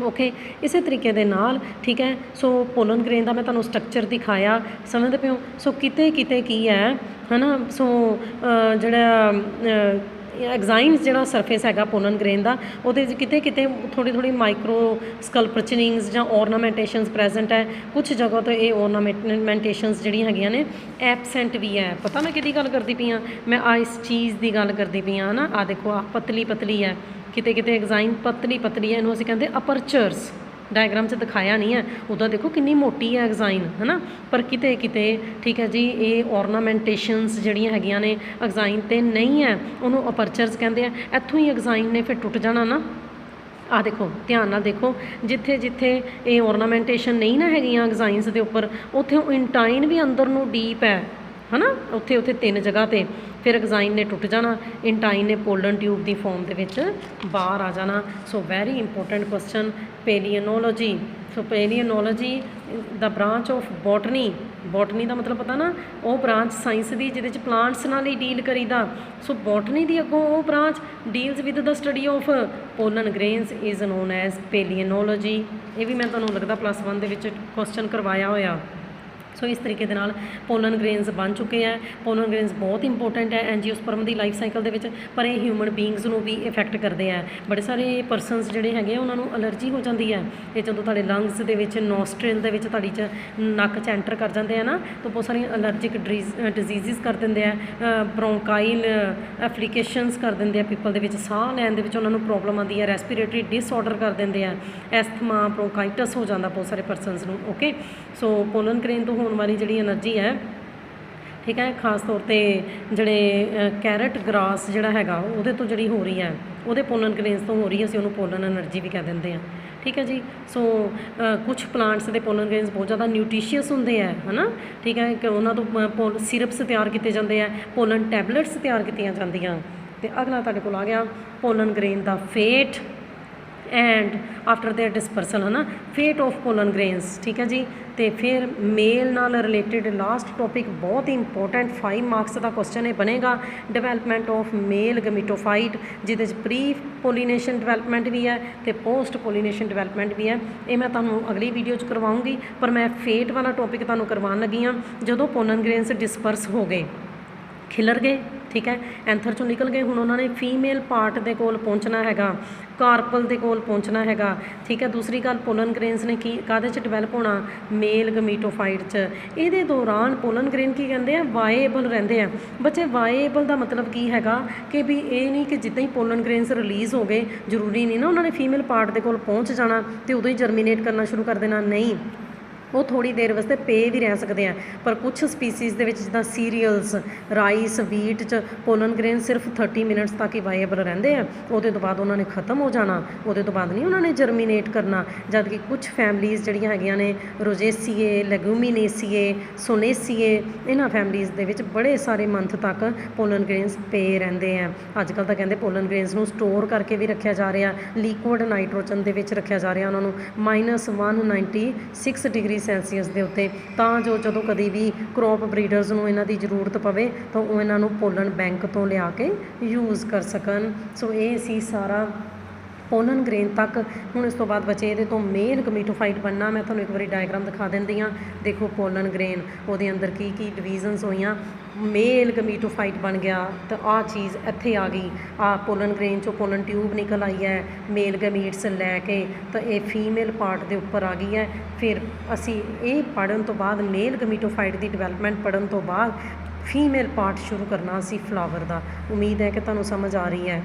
ਓਕੇ, ਇਸੇ ਤਰੀਕੇ ਦੇ ਨਾਲ, ਠੀਕ ਹੈ। ਸੋ ਪੋਲਨ ਗ੍ਰੇਨ ਦਾ ਮੈਂ ਤੁਹਾਨੂੰ ਸਟਰਕਚਰ ਦਿਖਾਇਆ, ਸਮਝਦੇ ਪਏ ਹੋ। ਸੋ ਕਿਤੇ ਕਿਤੇ ਕੀ ਹੈ ਨਾ, ਸੋ ਜਿਹੜਾ ਐਗਜ਼ਾਈਨਸ ਜਿਹੜਾ ਸਰਫੇਸ ਹੈਗਾ ਪੋਲਨ ਗ੍ਰੇਨ ਦਾ, ਉਹਦੇ 'ਚ ਕਿਤੇ ਕਿਤੇ ਥੋੜ੍ਹੀ ਮਾਈਕਰੋ ਸਕਲਪਚਰਿੰਗਸ ਜਾਂ ਔਰਨਾਮੈਂਟੇਸ਼ਨਸ ਪ੍ਰੈਜੈਂਟ ਹੈ। ਕੁਛ ਜਗ੍ਹਾ ਤੋਂ ਇਹ ਔਰਨਾਮੈਂਟੇਸ਼ਨਸ ਜਿਹੜੀਆਂ ਹੈਗੀਆਂ ਨੇ ਐਬਸੈਂਟ ਵੀ ਹੈ। ਪਤਾ ਮੈਂ ਕਿਹਦੀ ਗੱਲ ਕਰਦੀ ਪਈ ਹਾਂ? ਮੈਂ ਇਸ ਚੀਜ਼ ਦੀ ਗੱਲ ਕਰਦੀ ਪਈ ਹਾਂ ਨਾ। ਆਹ ਦੇਖੋ, ਆਹ ਪਤਲੀ ਪਤਲੀ ਹੈ, ਕਿਤੇ ਕਿਤੇ ਐਗਜ਼ਾਈਨ ਪਤਲੀ ਪਤਲੀ ਹੈ, ਇਹਨੂੰ ਅਸੀਂ ਕਹਿੰਦੇ ਅਪਰਚਰਸ। ਡਾਇਗਰਾਮ 'ਚ ਦਿਖਾਇਆ ਨਹੀਂ ਹੈ, ਉੱਦਾਂ ਦੇਖੋ ਕਿੰਨੀ ਮੋਟੀ ਹੈ ਐਗਜ਼ਾਈਨ, ਹੈ ਨਾ। ਪਰ ਕਿਤੇ ਕਿਤੇ, ਠੀਕ ਹੈ ਜੀ, ਇਹ ਔਰਨਾਮੈਂਟੇਸ਼ਨਸ ਜਿਹੜੀਆਂ ਹੈਗੀਆਂ ਨੇ ਐਗਜ਼ਾਈਨ 'ਤੇ ਨਹੀਂ ਹੈ, ਉਹਨੂੰ ਅਪਰਚਰਸ ਕਹਿੰਦੇ ਆ। ਇੱਥੋਂ ਹੀ ਐਗਜ਼ਾਈਨ ਨੇ ਫਿਰ ਟੁੱਟ ਜਾਣਾ ਨਾ। ਆਹ ਦੇਖੋ, ਧਿਆਨ ਨਾਲ ਦੇਖੋ, ਜਿੱਥੇ ਜਿੱਥੇ ਇਹ ਔਰਨਾਮੈਂਟੇਸ਼ਨ ਨਹੀਂ ਨਾ ਹੈਗੀਆਂ ਐਗਜ਼ਾਈਨਸ ਦੇ ਉੱਪਰ, ਉੱਥੇ ਇੰਟਾਈਨ ਵੀ ਅੰਦਰ ਨੂੰ ਡੀਪ ਹੈ ਨਾ। ਉੱਥੇ 3 ਜਗ੍ਹਾ 'ਤੇ ਫਿਰ ਐਗਜ਼ਾਈਨ ਨੇ ਟੁੱਟ ਜਾਣਾ, ਇੰਟਾਈਨ ਨੇ ਪੋਲਨ ਟਿਊਬ ਦੀ ਫੋਰਮ ਦੇ ਵਿੱਚ ਬਾਹਰ ਆ ਜਾਣਾ। So very important question, palynology. So palynology the branch of botany. Botany ਦਾ ਮਤਲਬ ਪਤਾ ਨਾ, ਉਹ ਬ੍ਰਾਂਚ ਸਾਇੰਸ ਦੀ ਜਿਹਦੇ 'ਚ ਪਲਾਂਟਸ ਨਾਲ ਹੀ ਡੀਲ ਕਰੀਦਾ। ਸੋ ਬੋਟਨੀ ਦੀ ਅੱਗੋਂ ਉਹ branch deals with the study of pollen grains is known as palynology. ਇਹ ਵੀ ਮੈਂ ਤੁਹਾਨੂੰ ਲੱਗਦਾ +1 ਦੇ ਵਿੱਚ ਕੁਐਸਚਨ ਕਰਵਾਇਆ ਹੋਇਆ। ਸੋ ਇਸ ਤਰੀਕੇ ਦੇ ਨਾਲ ਪੋਲਨ ਗ੍ਰੇਨਸ ਬਣ ਚੁੱਕੇ ਹੈ। ਪੋਲਨ ਗ੍ਰੇਨਸ ਬਹੁਤ ਇੰਪੋਰਟੈਂਟ ਹੈ ਐਂਜੀਓਸਪਰਮ ਦੀ ਲਾਈਫ ਸਾਈਕਲ ਦੇ ਵਿੱਚ, ਪਰ ਇਹ ਹਿਊਮਨ ਬੀਇੰਗਸ ਨੂੰ ਵੀ ਇਫੈਕਟ ਕਰਦੇ ਹੈ। ਬੜੇ ਸਾਰੇ ਪਰਸਨਸ ਜਿਹੜੇ ਹੈਗੇ ਉਹਨਾਂ ਨੂੰ ਅਲਰਜੀ ਹੋ ਜਾਂਦੀ ਹੈ। ਇਹ ਜਦੋਂ ਤੁਹਾਡੇ ਲੰਗਸ ਦੇ ਵਿੱਚ, ਨੋਸਟ੍ਰਿਲ ਦੇ ਵਿੱਚ, ਤੁਹਾਡੀ 'ਚ ਨੱਕ 'ਚ ਐਂਟਰ ਕਰ ਜਾਂਦੇ ਆ ਨਾ, ਤਾਂ ਬਹੁਤ ਸਾਰੀਆਂ ਅਲਰਜਿਕ ਡਿਜ਼ੀਜ਼ਿਸ ਕਰ ਦਿੰਦੇ ਆ, ਬ੍ਰੋਂਕਾਈਲ ਐਪਲੀਕੇਸ਼ਨਸ ਕਰ ਦਿੰਦੇ ਆ ਪੀਪਲ ਦੇ ਵਿੱਚ, ਸਾਹ ਲੈਣ ਦੇ ਵਿੱਚ ਉਹਨਾਂ ਨੂੰ ਪ੍ਰੋਬਲਮ ਆਉਂਦੀ ਹੈ, ਰੈਸਪੀਰੇਟਰੀ ਡਿਸਆਰਡਰ ਕਰ ਦਿੰਦੇ ਆ, ਐਸਥਮਾ, ਬ੍ਰੋਂਕਾਈਟਸ ਹੋ ਜਾਂਦਾ ਬਹੁਤ ਸਾਰੇ ਪਰਸਨਸ ਨੂੰ। ਓਕੇ, ਸੋ ਪੋਲਨ ਗ੍ਰੇਨ ਤੋਂ ਹੋਣ ਵਾਲੀ ਜਿਹੜੀ ਐਨਰਜੀ ਹੈ, ਠੀਕ ਹੈ, ਖਾਸ ਤੌਰ 'ਤੇ ਜਿਹੜੇ ਕੈਰਟ ਗ੍ਰਾਸ ਜਿਹੜਾ ਹੈਗਾ ਉਹਦੇ ਤੋਂ ਜਿਹੜੀ ਹੋ ਰਹੀ ਹੈ, ਉਹਦੇ ਪੋਲਨ ਗ੍ਰੇਨਸ ਤੋਂ ਹੋ ਰਹੀ ਹੈ, ਅਸੀਂ ਉਹਨੂੰ ਪੋਲਨ ਐਨਰਜੀ ਵੀ ਕਹਿ ਦਿੰਦੇ ਹਾਂ, ਠੀਕ ਹੈ ਜੀ। ਸੋ ਕੁਛ ਪਲਾਂਟਸ ਦੇ ਪੋਲਨ ਗ੍ਰੇਨਸ ਬਹੁਤ ਜ਼ਿਆਦਾ ਨਿਊਟ੍ਰੀਸ਼ੀਅਸ ਹੁੰਦੇ ਆ, ਹੈ ਨਾ, ਠੀਕ ਹੈ, ਕਿ ਉਹਨਾਂ ਤੋਂ ਸਿਰਪਸ ਤਿਆਰ ਕੀਤੇ ਜਾਂਦੇ ਆ, ਪੋਲਨ ਟੈਬਲੇਟਸ ਤਿਆਰ ਕੀਤੀਆਂ ਜਾਂਦੀਆਂ। ਅਤੇ ਅਗਲਾ ਤੁਹਾਡੇ ਕੋਲ ਆ ਗਿਆ ਪੋਲਨ ਗ੍ਰੇਨ ਦਾ ਫੇਟ ਐਂਡ ਆਫਟਰ ਦੇਅਰ ਡਿਸਪਰਸਲ, ਹੈ ਨਾ, ਫੇਟ ਆਫ ਪੋਲਨ ਗ੍ਰੇਨਸ, ਠੀਕ ਹੈ ਜੀ। ਅਤੇ ਫਿਰ ਮੇਲ ਨਾਲ ਰਿਲੇਟਿਡ ਲਾਸਟ ਟੋਪਿਕ ਬਹੁਤ ਹੀ ਇੰਪੋਰਟੈਂਟ 5 ਮਾਰਕਸ ਦਾ ਕੁਐਸਚਨ ਇਹ ਬਣੇਗਾ, ਡਿਵੈਲਪਮੈਂਟ ਆਫ ਮੇਲ ਗਮੀਟੋਫਾਈਟ, ਜਿਹਦੇ 'ਚ ਪ੍ਰੀ ਪੋਲੀਨੇਸ਼ਨ ਡਿਵੈਲਪਮੈਂਟ ਵੀ ਹੈ ਅਤੇ ਪੋਸਟ ਪੋਲੀਨੇਸ਼ਨ ਡਿਵੈਲਪਮੈਂਟ ਵੀ ਹੈ। ਇਹ ਮੈਂ ਤੁਹਾਨੂੰ ਅਗਲੀ ਵੀਡੀਓ 'ਚ ਕਰਵਾਉਂਗੀ, ਪਰ ਮੈਂ ਫੇਟ ਵਾਲਾ ਟੋਪਿਕ ਤੁਹਾਨੂੰ ਕਰਵਾਉਣ ਲੱਗੀ ਹਾਂ। ਜਦੋਂ ਪੋਲਨ ਗ੍ਰੇਨਸ ਡਿਸਪਰਸ ਹੋ ਗਏ, ਖਿਲਰ ਗਏ, ਠੀਕ ਹੈ, ਐਂਥਰ 'ਚੋਂ ਨਿਕਲ ਗਏ, ਹੁਣ ਉਹਨਾਂ ਨੇ ਫੀਮੇਲ ਪਾਰਟ ਦੇ ਕੋਲ ਪਹੁੰਚਣਾ ਹੈਗਾ, ਕਾਰਪਲ ਦੇ ਕੋਲ ਪਹੁੰਚਣਾ ਹੈਗਾ, ਠੀਕ ਹੈ। ਦੂਸਰੀ ਗੱਲ, ਪੋਲਨ ਗ੍ਰੇਨਸ ਨੇ ਕਾਹਦੇ 'ਚ ਡਿਵੈਲਪ ਹੋਣਾ? ਮੇਲ ਗਮੀਟੋਫਾਈਟ 'ਚ। ਇਹਦੇ ਦੌਰਾਨ ਪੋਲਨ ਗ੍ਰੇਨ ਕੀ ਕਹਿੰਦੇ ਆ? ਵਾਏਬਲ ਰਹਿੰਦੇ ਆ। ਬੱਚੇ ਵਾਏਬਲ ਦਾ ਮਤਲਬ ਕੀ ਹੈਗਾ? ਕਿ ਵੀ ਇਹ ਨਹੀਂ ਕਿ ਜਿੱਦਾਂ ਹੀ ਪੋਲਨ ਗ੍ਰੇਨਸ ਰਿਲੀਜ਼ ਹੋ ਗਏ, ਜ਼ਰੂਰੀ ਨਹੀਂ ਨਾ ਉਹਨਾਂ ਨੇ ਫੀਮੇਲ ਪਾਰਟ ਦੇ ਕੋਲ ਪਹੁੰਚ ਜਾਣਾ ਅਤੇ ਉਦੋਂ ਹੀ ਜਰਮੀਨੇਟ ਕਰਨਾ ਸ਼ੁਰੂ ਕਰ ਦੇਣਾ, ਨਹੀਂ। ਉਹ ਥੋੜ੍ਹੀ ਦੇਰ ਵਾਸਤੇ ਪੇ ਵੀ ਰਹਿ ਸਕਦੇ ਆ। ਪਰ ਕੁਛ ਸਪੀਸੀਜ਼ ਦੇ ਵਿੱਚ ਜਿੱਦਾਂ ਸੀਰੀਅਲਸ, ਰਾਈਸ, ਵੀਟ 'ਚ ਪੋਲਨ ਗ੍ਰੇਨ ਸਿਰਫ 30 ਮਿੰਟਸ ਤੱਕ ਹੀ ਵਾਏਬਲ ਰਹਿੰਦੇ ਆ, ਉਹਦੇ ਤੋਂ ਬਾਅਦ ਉਹਨਾਂ ਨੇ ਖ਼ਤਮ ਹੋ ਜਾਣਾ, ਉਹਦੇ ਤੋਂ ਬਾਅਦ ਨਹੀਂ ਉਹਨਾਂ ਨੇ ਜਰਮੀਨੇਟ ਕਰਨਾ। ਜਦ ਕਿ ਕੁਛ ਫੈਮਲੀਜ਼ ਜਿਹੜੀਆਂ ਹੈਗੀਆਂ ਨੇ, ਰੋਜੇਸੀਏ, ਲੈਗੂਮੀਨੇਸੀਏ, ਸੋਨੇਸੀਏ, ਇਹਨਾਂ ਫੈਮਲੀਜ਼ ਦੇ ਵਿੱਚ ਬੜੇ ਸਾਰੇ ਮੰਥ ਤੱਕ ਪੋਲਨ ਗ੍ਰੇਨਸ ਪੇ ਰਹਿੰਦੇ ਆ। ਅੱਜ ਕੱਲ੍ਹ ਤਾਂ ਕਹਿੰਦੇ ਪੋਲਨ ਗ੍ਰੇਨਸ ਨੂੰ ਸਟੋਰ ਕਰਕੇ ਵੀ ਰੱਖਿਆ ਜਾ ਰਿਹਾ, ਲਿਕੁਇਡ ਨਾਈਟ੍ਰੋਜਨ ਦੇ ਵਿੱਚ ਰੱਖਿਆ ਜਾ ਰਿਹਾ ਉਹਨਾਂ ਨੂੰ, -196 ਡਿਗਰੀ ਸੈਲਸੀਅਸ ਦੇ ਉੱਤੇ, ਤਾਂ ਜੋ ਜਦੋਂ ਕਦੀ ਵੀ ਕ੍ਰੌਪ ਬਰੀਡਰਸ ਨੂੰ ਇਹਨਾਂ ਦੀ ਜ਼ਰੂਰਤ ਪਵੇ ਤਾਂ ਉਹ ਇਹਨਾਂ ਨੂੰ ਪੋਲਨ ਬੈਂਕ ਤੋਂ ਲਿਆ ਕੇ ਯੂਜ਼ ਕਰ ਸਕਣ। ਸੋ ਇਹ ਸੀ ਸਾਰਾ ਪੋਲਨ ਗ੍ਰੇਨ ਤੱਕ। ਹੁਣ ਇਸ ਤੋਂ ਬਾਅਦ ਬਚੇ ਇਹਦੇ ਤੋਂ ਮੇਲ ਗਮੀਟੋਫਾਈਟ ਬਣਨਾ। ਮੈਂ ਤੁਹਾਨੂੰ ਇੱਕ ਵਾਰੀ ਡਾਇਗਰਾਮ ਦਿਖਾ ਦਿੰਦੀ ਹਾਂ। ਦੇਖੋ ਪੋਲਨ ਗ੍ਰੇਨ, ਉਹਦੇ ਅੰਦਰ ਕੀ ਕੀ ਡਿਵੀਜ਼ਨਸ ਹੋਈਆਂ, ਮੇਲ ਗਮੀਟੋਫਾਈਟ ਬਣ ਗਿਆ ਤਾਂ ਆਹ ਚੀਜ਼ ਇੱਥੇ ਆ ਗਈ। ਆਹ ਪੋਲਨ ਗ੍ਰੇਨ 'ਚੋਂ ਪੋਲਨ ਟਿਊਬ ਨਿਕਲ ਆਈ ਹੈ, ਮੇਲ ਗਮੀਟਸ ਲੈ ਕੇ, ਤਾਂ ਇਹ ਫੀਮੇਲ ਪਾਰਟ ਦੇ ਉੱਪਰ ਆ ਗਈ ਹੈ। ਫਿਰ ਅਸੀਂ ਇਹ ਪੜ੍ਹਨ ਤੋਂ ਬਾਅਦ, ਮੇਲ ਗਮੀਟੋਫਾਈਟ ਦੀ ਡਿਵੈਲਪਮੈਂਟ ਪੜ੍ਹਨ ਤੋਂ ਬਾਅਦ ਫੀਮੇਲ ਪਾਰਟ ਸ਼ੁਰੂ ਕਰਨਾ ਸੀ ਫਲਾਵਰ ਦਾ। ਉਮੀਦ ਹੈ ਕਿ ਤੁਹਾਨੂੰ ਸਮਝ ਆ ਰਹੀ ਹੈ।